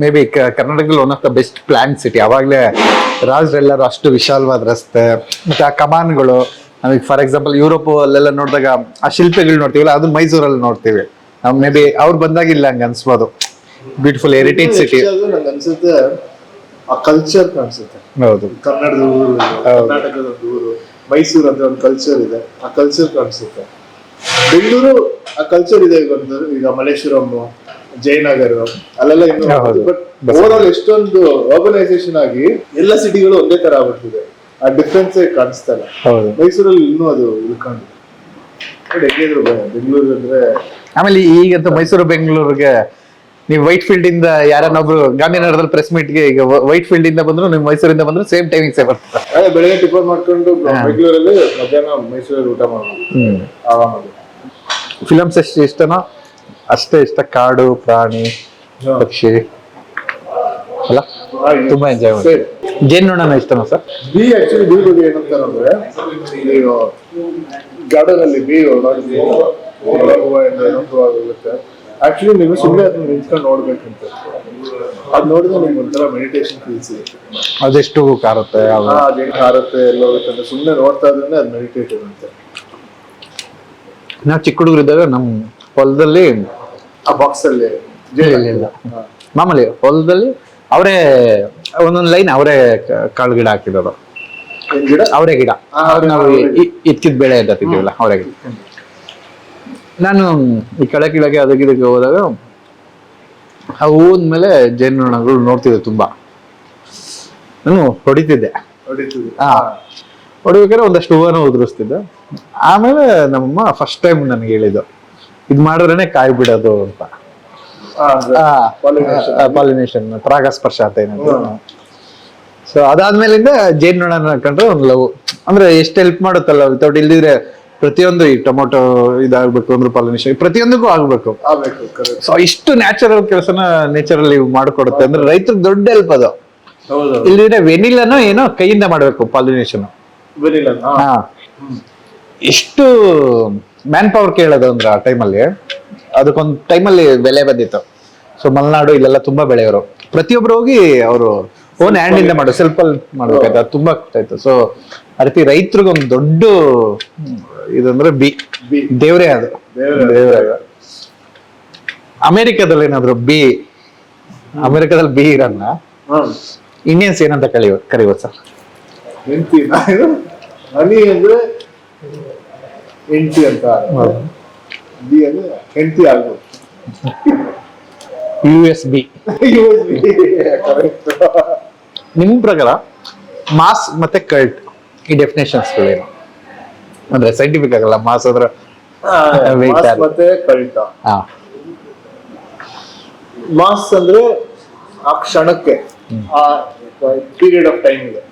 ಮೇ ಬಿ ಕರ್ನಾಟಕದಲ್ಲಿ one of the best plan city. ಅವಾಗಲೇ ರಾಜರೆಲ್ಲರೂ ಅಷ್ಟು ವಿಶಾಲವಾದ ರಸ್ತೆ, ಮತ್ತೆ ಆ ಕಮಾನ್ಗಳು. ನಮಗೆ ಫಾರ್ ಎಕ್ಸಾಂಪಲ್ ಯುರೋಪ್ ಅಲ್ಲೆಲ್ಲ ನೋಡಿದಾಗ ಆ ಶಿಲ್ಪಿಗಳು ನೋಡ್ತೀವಲ್ಲ, ಅದು ಮೈಸೂರಲ್ಲಿ ನೋಡ್ತೀವಿ. ನಾವು ಮೇ ಬಿ ಅವ್ರು ಬಂದಾಗಿಲ್ಲ ಹಂಗ ಅನ್ಸ್ಬೋದು. Beautiful heritage city. ನಂಗೆ ಅನ್ಸುತ್ತೆ ಆ ಕಲ್ಚರ್ ಕಾಣಿಸುತ್ತೆ. ಹೌದು, ಕನ್ನಡದ ಊರು, ಕರ್ನಾಟಕದ ಒಂದು ಊರು, ಮೈಸೂರು ಅಂದ್ರೆ ಒಂದು ಕಲ್ಚರ್ ಇದೆ, ಆ ಕಲ್ಚರ್ ಕಾಣಿಸುತ್ತೆ. ಬೆಂಗಳೂರು ಆ ಕಲ್ಚರ್ ಇದೆ. ಈಗ ಮಲ್ಲೇಶ್ವರಂ, ಜಯನಗರ ಅಲ್ಲೆಲ್ಲ ಇನ್ನು, ಬಟ್ ಓವರ್ ಆಲ್ ಎಷ್ಟೊಂದು ಆರ್ಗನೈಸೇಷನ್ ಆಗಿ ಎಲ್ಲ ಸಿಟಿಗಳು ಒಂದೇ ತರ ಆಗ್ಬಿಟ್ಟಿದೆ. ಆ ಡಿಫ್ರೆನ್ಸ್ ಕಾಣಿಸ್ತಾ ಇಲ್ಲ. ಮೈಸೂರಲ್ಲಿ ಇನ್ನೂ ಅದು ಉಳ್ಕೊಂಡು ಹೆಂಗಿದ್ರು ಬೆಂಗಳೂರು ಅಂದ್ರೆ. ಆಮೇಲೆ ಈಗಂತೂ ಮೈಸೂರು ಬೆಂಗಳೂರಿಗೆ ನೀವು ವೈಟ್ ಫೀಲ್ಡ್ ಇಂದ ಯಾರನ್ನೊಬ್ರು ಗಾಂಧಿನಗರದಲ್ಲಿ ಪ್ರೆಸ್ ಮೀಟ್ಗೆ ಈಗ ವೈಟ್ ಫೀಲ್ಡ್ ಇಂದ ಬಂದ್ರು, ನೀವು ಮೈಸೂರಿಂದ ಬಂದ್ರು ಸೇಮ್ ಟೈಮಿಂಗ್ ಬರ್ತಾರೆ. ಬೆಳಗ್ಗೆ ಟಿಫನ್ ಮಾಡ್ಕೊಂಡು ಬೆಂಗಳೂರಲ್ಲಿ ಮಧ್ಯಾಹ್ನ ಮೈಸೂರಲ್ಲಿ ಊಟ ಮಾಡ್ಬೋದು. ಫಿಲಮ್ಸ್ ಎಷ್ಟು ಇಷ್ಟನೋ ಅಷ್ಟೇ ಇಷ್ಟ ಕಾಡು ಪ್ರಾಣಿ ಪಕ್ಷಿ ಅಲ್ಲ, ತುಂಬಾ ಎಂಜಾಯ್ ಮಾಡಿ. ಜೇನುನೊಣ ಇಷ್ಟನಾ ಸರ್? ಬಿ ಆಕ್ಚುಲಿ ಬಿ ಬಗ್ಗೆ ಏನಂತಾರಂದ್ರೆ, ನೀವು ಗಾರ್ಡನ್ ಅಲ್ಲಿ ಬಿ ಆಗುತ್ತೆ. ಆಕ್ಚುಲಿ ನೀವು ಸುಮ್ಮನೆ ಅದನ್ನ ನಿಂತ್ಕೊಂಡು ನೋಡ್ಬೇಕಂತ. ಅದ್ ನೋಡಿದ್ರೆ ನಿಮ್ಗೆ ಒಂಥರ ಮೆಡಿಟೇಷನ್ ಫೀಲ್ ಸಿಗುತ್ತೆ. ಅದೆಷ್ಟು ಕಾರುತ್ತೆ, ಕಾರುತ್ತೆ ಎಲ್ಲ ಹೋಗುತ್ತೆ. ಸುಮ್ಮನೆ ನೋಡ್ತಾ ಇದ್ರೆ ಅದು ಮೆಡಿಟೇಟಿವ್ ಅಂತ. ನಾವು ಚಿಕ್ಕ ಹುಡುಗರಿದ್ದಾಗ ನಮ್ ಹೊಲದಲ್ಲಿ ಆ ಬಾಕ್ಸ್ ಅಲ್ಲಿ ಮಾಮೂಲಿ ಹೊಲದಲ್ಲಿ ಅವರೇ ಒಂದೊಂದು ಲೈನ್ ಅವರೇ ಕಾಳು ಗಿಡ ಹಾಕಿರೋರು. ಅವರೇ ಗಿಡ ನಾವು ಇಕ್ಕಿದ ಬೆಳೆ ಇರ್ತೀವಲ್ಲ, ಅವರೇ ಗಿಡ. ನಾನು ಈ ಕೆಳಗೆ ಅದಕ್ಕೆ ಹೋದಾಗ ಆ ಹೂವಿನ ಮೇಲೆ ಜೇನುನೊಣಗಳು ನೋಡ್ತಿದ್ದೆ ತುಂಬಾ. ನಾನು ಹೊಡಿತಿದ್ದೆ. ಹೊಡಿಬೇಕಾದ್ರೆ ಒಂದಷ್ಟು ಹೂವನ್ನ ಉದುರಿಸ್ತಿದ್ದೆ. ಆಮೇಲೆ ನಮ್ಮಮ್ಮ ಫಸ್ಟ್ ಟೈಮ್ ನನಗೆ ಹೇಳಿದ್ದು, ಇದ್ ಮಾಡಿದ್ರೇನೆ ಕಾಯಿ ಬಿಡೋದು ಅಂತ. ಪಾಲಿನೇಷನ್, ಪರಾಗಸ್ಪರ್ಶ ಅಂತ ಏನಂತ. ಸೊ ಅದಾದ್ಮೇಲಿಂದ ಜೇನುನೊಣ ಕಂಡ್ರೆ ಒಂದು ಲವ್. ಅಂದ್ರೆ ಎಷ್ಟು ಹೆಲ್ಪ್ ಮಾಡುತ್ತಲ್ಲ, ವಿತೌಟ್ ಇಲ್ದಿದ್ರೆ ಪ್ರತಿಯೊಂದು ಈ ಟೊಮೊಟೊ ಇದಾಗ್ಬೇಕು ಅಂದ್ರೆ ಪಾಲಿನೇಷನ್ ಪ್ರತಿಯೊಂದಕ್ಕೂ ಆಗ್ಬೇಕು. ಸೊ ಇಷ್ಟು ನ್ಯಾಚುರಲ್ ಕೆಲಸನ ನೇಚರಲ್ಲಿ ಮಾಡ್ಕೊಡುತ್ತೆ ಅಂದ್ರೆ ರೈತರಿಗೆ ದೊಡ್ಡ ಹೆಲ್ಪ್ ಅದು. ಇಲ್ದಿದ್ರೆ ವೆನಿಲನೋ ಏನೋ ಕೈಯಿಂದ ಮಾಡ್ಬೇಕು ಪಾಲಿನೇಷನ್. ಎಷ್ಟು ಮ್ಯಾನ್ ಪವರ್ ಕೇಳೋದು ಅಂದ್ರೆ ಆ ಟೈಮಲ್ಲಿ. ಅದಕ್ಕೊಂದು ಟೈಮಲ್ಲಿ ಬೆಲೆ ಬಂದಿತ್ತು. ಸೊ ಮಲೆನಾಡು ಇಲ್ಲೆಲ್ಲ ತುಂಬಾ ಬೆಳೆಯೋರು. ಪ್ರತಿಯೊಬ್ರು ಹೋಗಿ ಅವರು ಓನ್ ಹ್ಯಾಂಡ್ ಇಂದ ಮಾಡೋ ಸೆಲ್ಫ್ ಅಲ್ಲಿ ಮಾಡ್ಬೇಕಾಯ್ತು. ಅದು ತುಂಬಾ ಕಷ್ಟ ಆಯ್ತು. ಸೊ ಆ ರೀತಿ ರೈತರಿಗೊಂದು ದೊಡ್ಡ ಇದಂದ್ರೆ ಬಿ ದೇವ್ರೇ ಅದು. ಅಮೆರಿಕದಲ್ಲಿ ಏನಾದ್ರು ಅಮೆರಿಕದಲ್ಲಿ ಬಿ ಇರನ್ನ ಇಂಡಿಯನ್ಸ್ ಏನಂತ ಕರೀಬೋದು ಸರ್? ಹನಿ ಅಂದ್ರೆ ಹೆಂಡತಿ ಅಂತ, ಬಿ ಅಂದ್ರೆ ಹೆಂಡತಿ ಆಗ್ಬೋದು. USB. ನಿಮ್ ಪ್ರಕಾರ ಮಾಸ್ ಮತ್ತೆ ಕಲ್ಟ್ ಈ ಡೆಫಿನೇಷನ್ಸ್ ಗಳೇನು? ಅಂದ್ರೆ ಸೈಂಟಿಫಿಕ್ ಆಗಲ್ಲ, ಮಾಸ್ ಅಂದ್ರೆ ಮತ್ತೆ ಕಲ್ಟ್. ಮಾಸ್ ಅಂದ್ರೆ ಆ ಕ್ಷಣಕ್ಕೆ, ಆ ಪೀರಿಯಡ್ ಆಫ್ ಟೈಮ್ ಇದೆ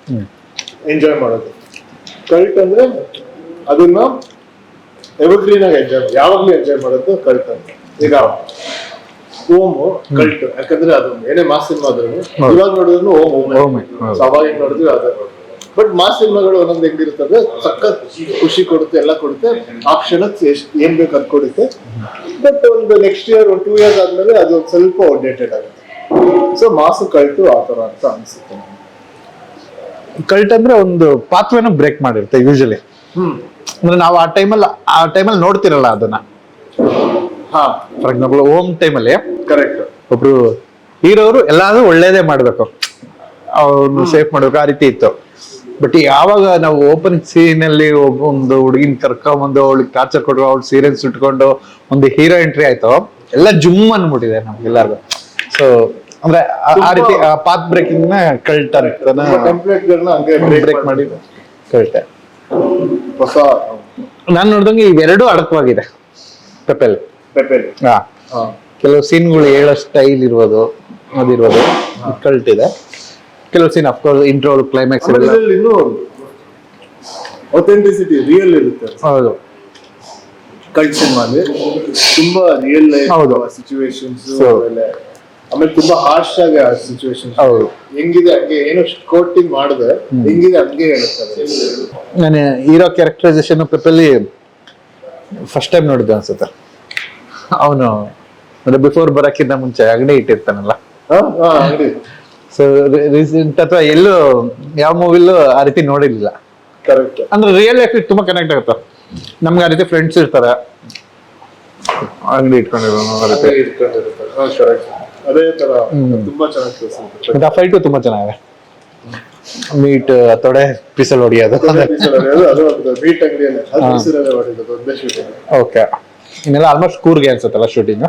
ಎಂಜಾಯ್ ಮಾಡೋದು. ಕಲ್ಟ್ ಅಂದ್ರೆ ಅದನ್ನ ಎವರ್ಗ್ರೀನ್ ಆಗಿ ಯಾವಾಗ್ಲೂ ಎಂಜಾಯ್ ಮಾಡೋದು ಕಲ್ಟ್ ಅಂತ. ಈಗ ಓಮು ಕಲ್ಟ್, ಯಾಕಂದ್ರೆ ಅದು ಏನೇ ಮಾಸ್ ಸಿನಿಮಾ ಆದ್ರೂ ಇವಾಗ ನೋಡಿದ್ರು ಓಮ್ ಅವಾಗ ನೋಡಿದ್ವಿ ಅದ. ಬಟ್ ಮಾಸ್ ಸಿನಿಮಾಗಳು ಒಂದೊಂದು ಹೆಂಗಿರುತ್ತದೆ, ಸಖತ್ ಖುಷಿ ಕೊಡುತ್ತೆ, ಎಲ್ಲ ಕೊಡುತ್ತೆ, ಆ ಕ್ಷಣಕ್ಕೆ ಏನ್ ಬೇಕು ಅದ್ ಕೊಡುತ್ತೆ. ಬಟ್ ಒಂದು ನೆಕ್ಸ್ಟ್ ಇಯರ್ 1-2 years ಆದ್ಮೇಲೆ ಅದು ಸ್ವಲ್ಪ ಔಟ್ಡೇಟೆಡ್ ಆಗುತ್ತೆ. ಸೊ ಮಾಸು ಕಲ್ಟು ಆತರ ಅಂತ ಅನ್ಸುತ್ತೆ. ಕಲ್ಟ್ ಅಂದ್ರೆ ಒಂದು ಪಾತ್ರನ ಬ್ರೇಕ್ ಮಾಡಿರುತ್ತೆ ಯೂಶಲಿ. ಅಂದ್ರೆ ನಾವು ಆ ಟೈಮಲ್ಲಿ ನೋಡ್ತಿರಲ್ಲ ಅದನ್ನ. ಫಾರ್ ಎಕ್ಸಾಂಪಲ್ ಓಮ್ ಟೈಮಲ್ಲಿ ಕರೆಕ್ಟ್ ಒಬ್ರು ಹೀರೋರು ಎಲ್ಲಾದ್ರೂ ಒಳ್ಳೇದೇ ಮಾಡ್ಬೇಕು, ಅವ್ರನ್ನ ಸೇಫ್ ಮಾಡ್ಬೇಕು, ಆ ರೀತಿ ಇತ್ತು. ಬಟ್ ಯಾವಾಗ ನಾವು ಓಪನ್ ಸೀನ್ ಅಲ್ಲಿ ಒಂದು ಹುಡುಗಿನ ಕರ್ಕೊಂಬಂದು ಅವಳಿಗೆ ಟಾರ್ಚರ್ ಕೊಟ್ಟು ಅವ್ಳು ಸೀರಿಯಸ್ ಇಟ್ಕೊಂಡು ಒಂದು ಹೀರೋ ಎಂಟ್ರಿ ಆಯ್ತು, ಎಲ್ಲ ಜುಮ್ ಅನ್ಬಿಟ್ಟಿದೆ ನಮ್ಗೆಲ್ಲರಿಗೂ. ಸೊ ಅಂದ್ರೆ ಆ ರೀತಿ ಪಾತ್ ಬ್ರೇಕಿಂಗ್ ನ ಕಲ್ಟ್ ಬ್ರೇಕ್ ಮಾಡಿ ಕಲ್ಟ್. ಹೊಸ ನಾನ್ ನೋಡ್ದಂಗೆ ಇವೆರಡೂ ಅಡಕವಾಗಿದೆ ಪೆಪೆಲ್. ಕೆಲವು ಸೀನ್ಗಳು ಹೇಳೋ ಸ್ಟೈಲ್ ಇರ್ಬೋದು, ಅದಿರ್ಬೋದು, ಕಲ್ಟ್ ಇದೆ. ಕೆಲವು ಸೀನ್ ಅಫ್ಕೋರ್ಸ್ ಇಂಟ್ರೋ ಕ್ಲೈಮ್ಯಾಕ್ಸ್ ಇನ್ನು ಅಥೆಂಟಿಸಿಟಿ ರಿಯಲ್ ಇರುತ್ತೆ. ಹೌದು ಕಲ್ಟ್ ಸಿನಿಮಾಲಿ ತುಂಬಾ ರಿಯಲ್ ಲೈಫ್ ಹೌದು. ಸಿಚುವೇಶನ್ಸ್ So- ಆಮೇಲೆ ತುಂಬಾ ಹಾರ್ಶ್ ಆಗಿ ಆ ಸಿಚುವೇಶನ್ಸ್ ಹೌದು. ಹೆಂಗಿದೆ ಹಂಗೆ ಏನು ಕೋಟಿಂಗ್ ಮಾಡಿದ್ರೆ ಹೆಂಗಿದೆ ಹಂಗೆ ಹೇಳ್ತಾರೆ. ನಾನು ಹೀರೋ ಕ್ಯಾರೆಕ್ಟರೈಸೇಷನ್ ಪೆಪ್ಪಲ್ಲಿ ಫಸ್ಟ್ ಟೈಮ್ ನೋಡಿದ್ದೆ ಅನ್ಸುತ್ತೆ. ಅವನು ಅಂದ್ರೆ ಬಿಫೋರ್ ಬರಕ್ಕಿಂತ ಮುಂಚೆ ಅಂಗಡಿ ಇಟ್ಟಿರ್ತಾನಲ್ಲ, ಅಂಗಡಿ ಸೊ ರೀಸೆಂಟ್ ಅಥವಾ ಎಲ್ಲೂ ಯಾವ ಮೂವಿಲೂ ಆ ರೀತಿ ನೋಡಿರ್ಲಿಲ್ಲ. ಕರೆಕ್ಟ್. ಅಂದ್ರೆ ರಿಯಲ್ ಲೈಫ್ ತುಂಬಾ ಕನೆಕ್ಟ್ ಆಗುತ್ತೆ. ನಮ್ಗೆ ಆ ರೀತಿ ಫ್ರೆಂಡ್ಸ್ ಇರ್ತಾರೆ ಅಂಗಡಿ ಇಟ್ಕೊಂಡಿರೋನು ಆ ರೀತಿ. ಕರೆಕ್ಟ್. ಅದೇ ತರ ತುಂಬಾ ಚೆನ್ನಾಗಿ ತೋರಿಸಿದ್ರು. ಮತ್ತೆ ಆ ಫೈಟು ತುಂಬಾ ಚೆನ್ನಾಗಿದೆ. ಮೀಟ್ ತೊಡೆ ಪೀಸಲ್ಲಿ ಹೊಡಿಯೋದು. ಅದು ಮೀಟ್ ಅಂಗಡಿಯಲ್ಲಿ ಅದು ಬಿಸಿಲಲ್ಲೇ ಮಾಡಿದ್ದು ಒಂದೇ ಶೂಟಿಂಗ್. ಓಕೆ, ಇನ್ನೆಲ್ಲ ಆಲ್ಮೋಸ್ಟ್ ಕೂರ್ಗೆ ಅನ್ಸುತ್ತಲ್ಲ ಶೂಟಿಂಗ್?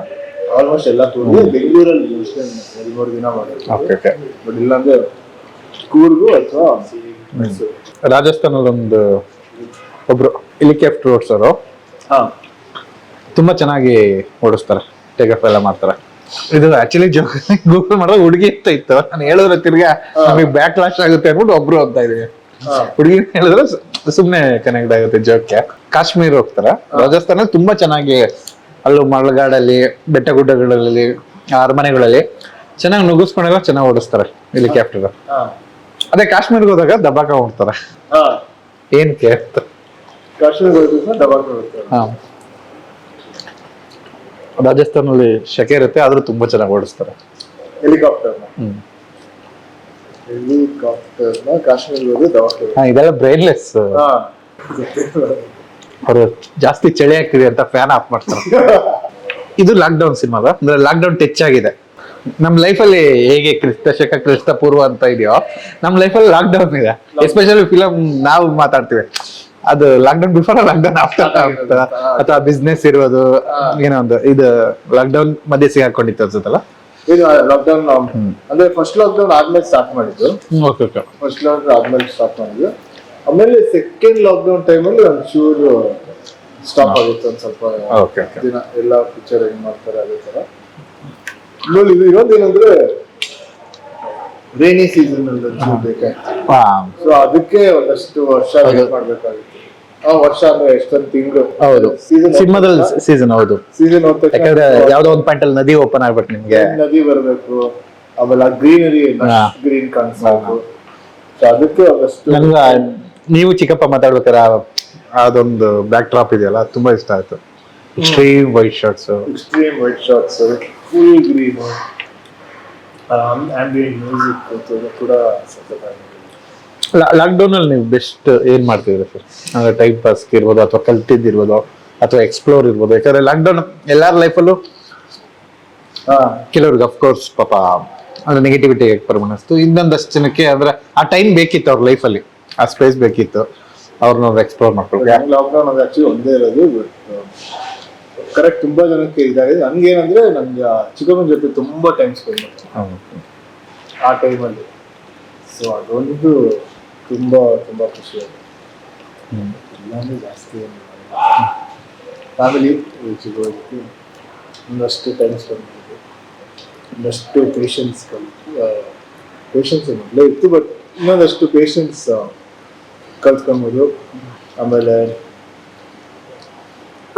ಆಲ್ಮೋಸ್ಟ್ ಎಲ್ಲ ಕೂರ್ಗು. ಬೆಂಗಳೂರಲ್ಲಿ 2-3 ದಿನ ಮಾಡಿದ್ರು. ಓಕೆ. ಬಟ್ ಇಲ್ಲಾಂದ್ರೆ ಕೂರ್ಗು ಅಥವಾ ಮೈಸೂರು. ರಾಜಸ್ಥಾನಲ್ಲಿ ಒಂದು ಒಬ್ರು ಹೆಲಿಕಾಪ್ಟರ್ ಓಡಿಸೋರು ತುಂಬಾ ಚೆನ್ನಾಗಿ ಓಡಿಸ್ತಾರೆ, ಟೇಕ್ ಆಫ್ ಎಲ್ಲ ಮಾಡ್ತಾರೆ. ಇದು ಆಕ್ಚುಲಿ ಗೂಗಲ್ ಮಾಡಿದ್ರೆ ಹುಡುಗಿ ಅಂತ ಇತ್ತು. ನಾನು ಹೇಳಿದ್ರೆ ತಿರ್ಗಾ ನಮಗೆ ಬ್ಯಾಕ್ ಲಾಶ್ ಆಗುತ್ತೆ ಅನ್ಬಿಟ್ಟು ಒಬ್ರು ಹೋಗ್ತಾ ಇದೀವಿ. ಹುಡುಗಿ ಹೇಳಿದ್ರೆ ಸುಮ್ನೆ ಕನೆಕ್ಟ್ ಆಗುತ್ತೆ ಜೋಕ್ಗೆ. ಕಾಶ್ಮೀರ ಹೋಗ್ತಾರೆ. ರಾಜಸ್ಥಾನಲ್ಲಿ ತುಂಬಾ ಚೆನ್ನಾಗಿ ಅಲ್ಲೂ ಮಳೆಗಾಡಲ್ಲಿ ಬೆಟ್ಟ ಗುಡ್ಡಗಳಲ್ಲಿ ಅರಮನೆಗಳಲ್ಲಿ ಚೆನ್ನಾಗಿ ನುಗ್ಗಿಸ್ಕೊಂಡೆಲ್ಲ ಚೆನ್ನಾಗಿ ಓಡಿಸ್ತಾರೆ ಹೆಲಿಕಾಪ್ಟರ್. ಅದೇ ಕಾಶ್ಮೀರ್ಗೆ ಹೋದಾಗ ದಬಾಕ ಹೋಗ್ತಾರೆ. ಏನಕ್ಕೆ? ಕಾಶ್ಮೀರ ದಬಾಕ ಹೋಗ್ತಾರೆ. ರಾಜಸ್ಥಾನಲ್ಲಿ ಶೆಕೆ ಇರುತ್ತೆ, ಆದ್ರೂ ತುಂಬಾ ಚೆನ್ನಾಗಿ ಓಡಿಸ್ತಾರೆ ಹೆಲಿಕಾಪ್ಟರ್ನ. ಹೆಲಿಕಾಪ್ಟರ್ನ ಕಾಶ್ಮೀರ್ಗೆ ಹೋಗಿ ದಬಾಕ. ಇದೆಲ್ಲ ಬ್ರೈನ್ಲೆಸ್. ಅವರು ಜಾಸ್ತಿ ಚಳಿ ಆಗ್ತಿದೆ ಅಂತ ಫ್ಯಾನ್ ಆಫ್ ಮಾಡ್ತಾರೆ. ಇದು ಲಾಕ್ಡೌನ್ ಸಿನಿಮಾ, ಅಂದ್ರೆ ಲಾಕ್ಡೌನ್ ಟಚ್ ಆಗಿದೆ. ನಮ್ ಲೈಫಲ್ಲಿ ಹೇಗೆ ಕ್ರಿಸ್ತ ಪೂರ್ವ ಅಂತ ಇದೆಯೋ, ನಮ್ ಲೈಫಲ್ಲಿ ಲಾಕ್ಡೌನ್ ಇದೆ. ಎಸ್ಪೆಷಲಿ ಫಿಲಮ್ ನಾವು ಮಾತಾಡ್ತೀವಿ, ಅದು ಲಾಕ್ಡೌನ್ ಬಿಫೋರ್ ಲಾಕ್ಡೌನ್ ಆಫ್ಟರ್ ಅಥವಾ ಬಿಸ್ನೆಸ್ ಇರೋದು ಏನೋ ಒಂದು ಇದು ಲಾಕ್ಡೌನ್ ಮಧ್ಯೆ ಸಿಗಾಕೊಂಡಿತ್ತು ಅನ್ಸುತ್ತಲ್ಲ. ಇದು ಲಾಕ್ಡೌನ್ ಅಂದ್ರೆ ಫಸ್ಟ್ ಲಾಕ್ಡೌನ್ ಆದ್ಮೇಲೆ ಸ್ಟಾರ್ಟ್ ಮಾಡಿದ್ದು. ಫಸ್ಟ್ ಲಾಕ್ಡೌನ್ ಆದ್ಮೇಲೆ ಸ್ಟಾರ್ಟ್ ಮಾಡಿದ್ದು. ಆಮೇಲೆ ಸೆಕೆಂಡ್ ಲಾಕ್ಡೌನ್ ಟೈಮಲ್ಲಿ ಒಂಚೂರು ಸ್ಟಾಪ್ ಆಗಿತ್ತು ಒಂದ್ ಸ್ವಲ್ಪ ದಿನ. ಎಲ್ಲ ಪಿಕ್ಚರ್ ಹೆಂಗ್ ಮಾಡ್ತಾರೆ ಅದೇ ತರ. ಆಮೇಲೆ ಇದು ಇನ್ನೊಂದೇನಂದ್ರೆ ರೈನಿ ಸೀಸನ್ ಅಲ್ಲಿ ಒಂಚೂರು ಬೇಕಾಯ್ತು. ಸೊ ಅದಕ್ಕೆ ಒಂದಷ್ಟು ವರ್ಷ ವೇಟ್ ಮಾಡ್ಬೇಕಾಗಿತ್ತು. ವರ್ಷ ಅಂದ್ರೆ ಎಷ್ಟೊಂದು ತಿಂಗಳು. ಹೌದು, ಸಿನಿಮಾದಲ್ಲಿ ಸೀಸನ್. ಹೌದು, ಸೀಸನ್ ಯಾಕಂದ್ರೆ ಯಾವ್ದೋ ಒಂದು ಪಾಯಿಂಟ್ ಅಲ್ಲಿ ನದಿ ಓಪನ್ ಆಗ್ಬೇಕು, ನಿಮ್ಗೆ ನದಿ ಬರ್ಬೇಕು, ಆಮೇಲೆ ಗ್ರೀನರಿ ಗ್ರೀನ್ ಕಾಣಿಸ್ಬೇಕು. ಸೊ ಅದಕ್ಕೆ ಒಂದಷ್ಟು. ನನ್ಗ ನೀವು ಚಿಕ್ಕಪ್ಪ ಮಾತಾಡ್ಬೇಕಾರ ಅದೊಂದು ಬ್ಯಾಕ್ ಡ್ರಾಪ್ ಇದೆಯಲ್ಲ, ತುಂಬಾ ಇಷ್ಟ ಆಯ್ತು. Extreme white shorts, full green, ambient music ಕೂಡ ಸಖತ್ತಾಗಿದೆ. ಲಾಕ್ಡೌನ್ ಅಲ್ಲಿ ನೀವು ಬೆಸ್ಟ್ ಏನ್ ಮಾಡ್ತಿದ್ರಿ ಸರ್? ಅಂದ್ರೆ ಟೈಮ್ ಪಾಸ್ ಇರ್ಬೋದು, ಅಥವಾ ಕಲ್ತಿದ್ದಿರ್ಬೋದು, ಅಥವಾ ಎಕ್ಸ್ಪ್ಲೋರ್ ಇರ್ಬೋದು. ಯಾಕಂದ್ರೆ ಲಾಕ್ಡೌನ್ ಎಲ್ಲಾರ ಲೈಫಲ್ಲೂ ಕೆಲವ್ರಿಗೆ ಅಫ್ಕೋರ್ಸ್ ಪಾಪ ಅಂದ್ರೆ ನೆಗೆಟಿವಿಟಿ ಪರಿಗಣಿಸ್ತು. ಇನ್ನೊಂದಷ್ಟು ಜನಕ್ಕೆ ಅಂದ್ರೆ ಆ ಟೈಮ್ ಬೇಕಿತ್ತು, ಅವ್ರ ಲೈಫಲ್ಲಿ ಆ ಸ್ಪೇಸ್ ಬೇಕಿತ್ತು, ಅವ್ರನ್ನ ಎಕ್ಸ್ಪ್ಲೋರ್ ಮಾಡ್ಕೊಂಡು. ಲಾಕ್ಡೌನ್ ಅದು ಆಕ್ಚುಲಿ ಒಂದೇ ಇರೋದು, ಕರೆಕ್ಟ್ ತುಂಬಾ ಜನಕ್ಕೆ ಇದಾಗಿದೆ. ನನ್ಗೇನಂದ್ರೆ ನನ್ಗೆ ಚಿಕ್ಕಮ್ಮನ ಜೊತೆ ತುಂಬಾ ಟೈಮ್ ಸ್ಪೆಂಡ್ ಮಾಡ್ತೀನಿ ಆ ಟೈಮಲ್ಲಿ. ಸೊ ಅದೊಂದು ತುಂಬಾ ತುಂಬಾ ಖುಷಿ ಆಗುತ್ತೆ. ಇಲ್ಲಾಂದ್ರೆ ಜಾಸ್ತಿ ಫ್ಯಾಮಿಲಿ ಜೊತೆ ಒಂದಷ್ಟು ಟೈಮ್ ಸ್ಪೆಂಡ್ ಮಾಡಿದೆ, ಒಂದಷ್ಟು ಪೇಷನ್ಸ್ ಮೊದಲೇ ಇತ್ತು, ಬಟ್ ಇನ್ನೊಂದಷ್ಟು ಪೇಷನ್ಸ್ ಕಲ್ತ್ಕೊಬೋದು. ಆಮೇಲೆ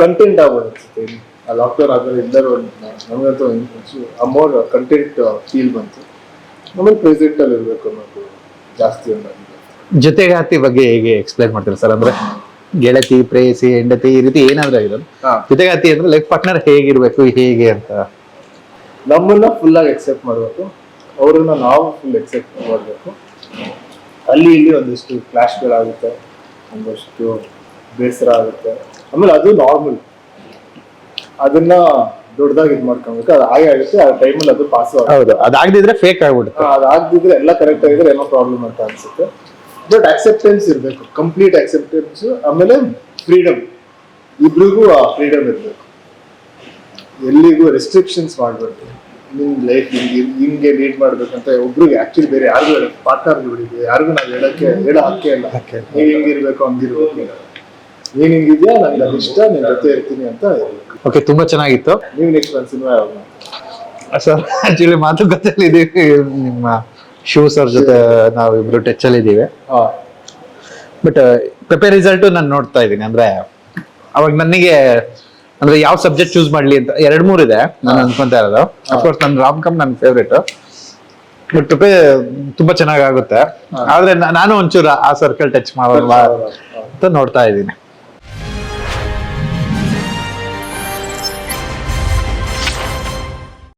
ಕಂಟೆಂಟ್ ಆಗ್ಬೋದು ಅನ್ಸುತ್ತೆ. ಆ ಲಾಕ್ಡೌನ್ ಆದ್ಮೇಲೆ ಎಲ್ಲರೂ ನಮಗಂತೂ ಮೋರ್ ಕಂಟೆಂಟ್ ಫೀಲ್ ಬಂತು. ಆಮೇಲೆ ಪ್ರೆಸೆಂಟ್ ಅಲ್ಲಿ ಇರ್ಬೇಕು ಅನ್ನೋದು ಜಾಸ್ತಿ ಒಂದಾಗಿದೆ. ಜೊತೆಗಾತಿ ಬಗ್ಗೆ ಹೇಗೆ ಎಕ್ಸ್ಪ್ಲೈನ್ ಮಾಡ್ತೀರಾ ಸರ್? ಅಂದ್ರೆ ಗೆಳತಿ, ಪ್ರೇಯಸಿ, ಹೆಂಡತಿ ಈ ರೀತಿ ಏನಾದ್ರೂ ಆಗಿರೋದು. ಜೊತೆಗಾತಿ ಅಂದ್ರೆ ಲೈಫ್ ಪಾರ್ಟ್ನರ್ ಹೇಗಿರ್ಬೇಕು, ಹೇಗೆ ಅಂತ? ನಮ್ಮನ್ನ ಫುಲ್ ಆಗಿ ಎಕ್ಸೆಪ್ಟ್ ಮಾಡ್ಬೇಕು, ಅವ್ರನ್ನ ನಾವು ಫುಲ್ ಎಕ್ಸೆಪ್ಟ್ ಮಾಡ್ಬೇಕು. ಅಲ್ಲಿ ಇಲ್ಲಿ ಒಂದಿಷ್ಟು ಕ್ಲಾಶ್ಗಳಾಗುತ್ತೆ, ಒಂದಷ್ಟು ಬೇಸರ ಆಗುತ್ತೆ. ಆಮೇಲೆ ಅದು ನಾರ್ಮಲ್, ಅದನ್ನ ದೊಡ್ಡದಾಗಿ ಇದು ಮಾಡ್ಕೊಬೇಕು. ಅದು ಹಾಗೆ ಆಗುತ್ತೆ. ಆ ಟೈಮಲ್ಲಿ ಅದು ಪಾಸ್ ಆಗುತ್ತೆ. ಹೌದು, ಅದಾಗದಿದ್ರೆ ಫೇಕ್ ಆಗ್ಬಿಡುತ್ತೆ. ಅದಾಗದಿದ್ರೆ ಎಲ್ಲ ಕರೆಕ್ಟ್ ಆಗಿದ್ರೆ ಏನೋ ಪ್ರಾಬ್ಲಮ್ ಅಂತ ಅನ್ಸುತ್ತೆ. ಬಟ್ ಅಕ್ಸೆಪ್ಟೆನ್ಸ್ ಇರಬೇಕು, ಕಂಪ್ಲೀಟ್ ಅಕ್ಸೆಪ್ಟೆನ್ಸ್. ಆಮೇಲೆ ಫ್ರೀಡಮ್, ಇಬ್ರಿಗೂ ಆ ಫ್ರೀಡಮ್ ಇರಬೇಕು. ಎಲ್ಲಿಗೂ ರೆಸ್ಟ್ರಿಕ್ಷನ್ಸ್ ಮಾಡಬಾರ್ದು. ನಿಮ್ ಲೈಫ್ ಹಿಂಗೆ ಲೀಡ್ ಮಾಡ್ಬೇಕಂತ ಒಬ್ರಿಗೆ ಆಕ್ಚುಲಿ ಬೇರೆ ಯಾರಿಗೂ ಹೇಳಕ್ ಪಾರ್ಟ್ನರ್ಗೆ ಬಿಡಿದ್ವಿ, ಯಾರಿಗೂ ನಾವು ಹೇಳೋ ಹಕ್ಕೆ ಇಲ್ಲ. ನೀವ್ ಹೆಂಗಿರ್ಬೇಕು ಹಂಗಿರ್ಬೇಕು, ನೀನ್ ಹಿಂಗಿದ್ಯಾ, ನನ್ಗೆ ಅದಿಷ್ಟ, ನಿನ್ ಜೊತೆ ಇರ್ತೀನಿ ಅಂತ ಹೇಳ್ಬೇಕು. ಓಕೆ, ತುಂಬಾ ಚೆನ್ನಾಗಿತ್ತು. ನೀವು ನೆಕ್ಸ್ಟ್ ಒಂದು ಸಿನಿಮಾ ಯಾವಾಗ ಸರ್? ಆಕ್ಚುಲಿ ಮಾತುಕತೆಯಲ್ಲಿ ಇದೀವಿ, ನಿಮ್ಮ ಶಿವ ಸರ್ ಜೊತೆ ನಾವು ಇಬ್ರು ಟಚ್ ಅಲ್ಲಿ ಇದೀವಿ. ಬಟ್ ಪೆಪೆ ರಿಸಲ್ಟ್ ನಾನು ನೋಡ್ತಾ ಇದ್ದೀನಿ. ಅಂದ್ರೆ ಅವಾಗ ನನಗೆ ಅಂದ್ರೆ ಯಾವ ಸಬ್ಜೆಕ್ಟ್ ಚೂಸ್ ಮಾಡ್ಲಿ ಅಂತ 2-3 ಇದೆ ನಾನು ಅನ್ಕೊಂತಾ ಇರೋದು. ಅಫ್ಕೋರ್ಸ್ ನನ್ನ ರಾಮ್ ಕಮ್ ನನ್ನ ಫೇವ್ರೇಟ್, ಬಟ್ ಪೆಪೆ ತುಂಬಾ ಚೆನ್ನಾಗಾಗುತ್ತೆ. ಆದ್ರೆ ನಾನು ಒಂಚೂರು ಆ ಸರ್ಕಲ್ ಟಚ್ ಮಾಡೋಲ್ಲ ಅಂತ ನೋಡ್ತಾ ಇದ್ದೀನಿ.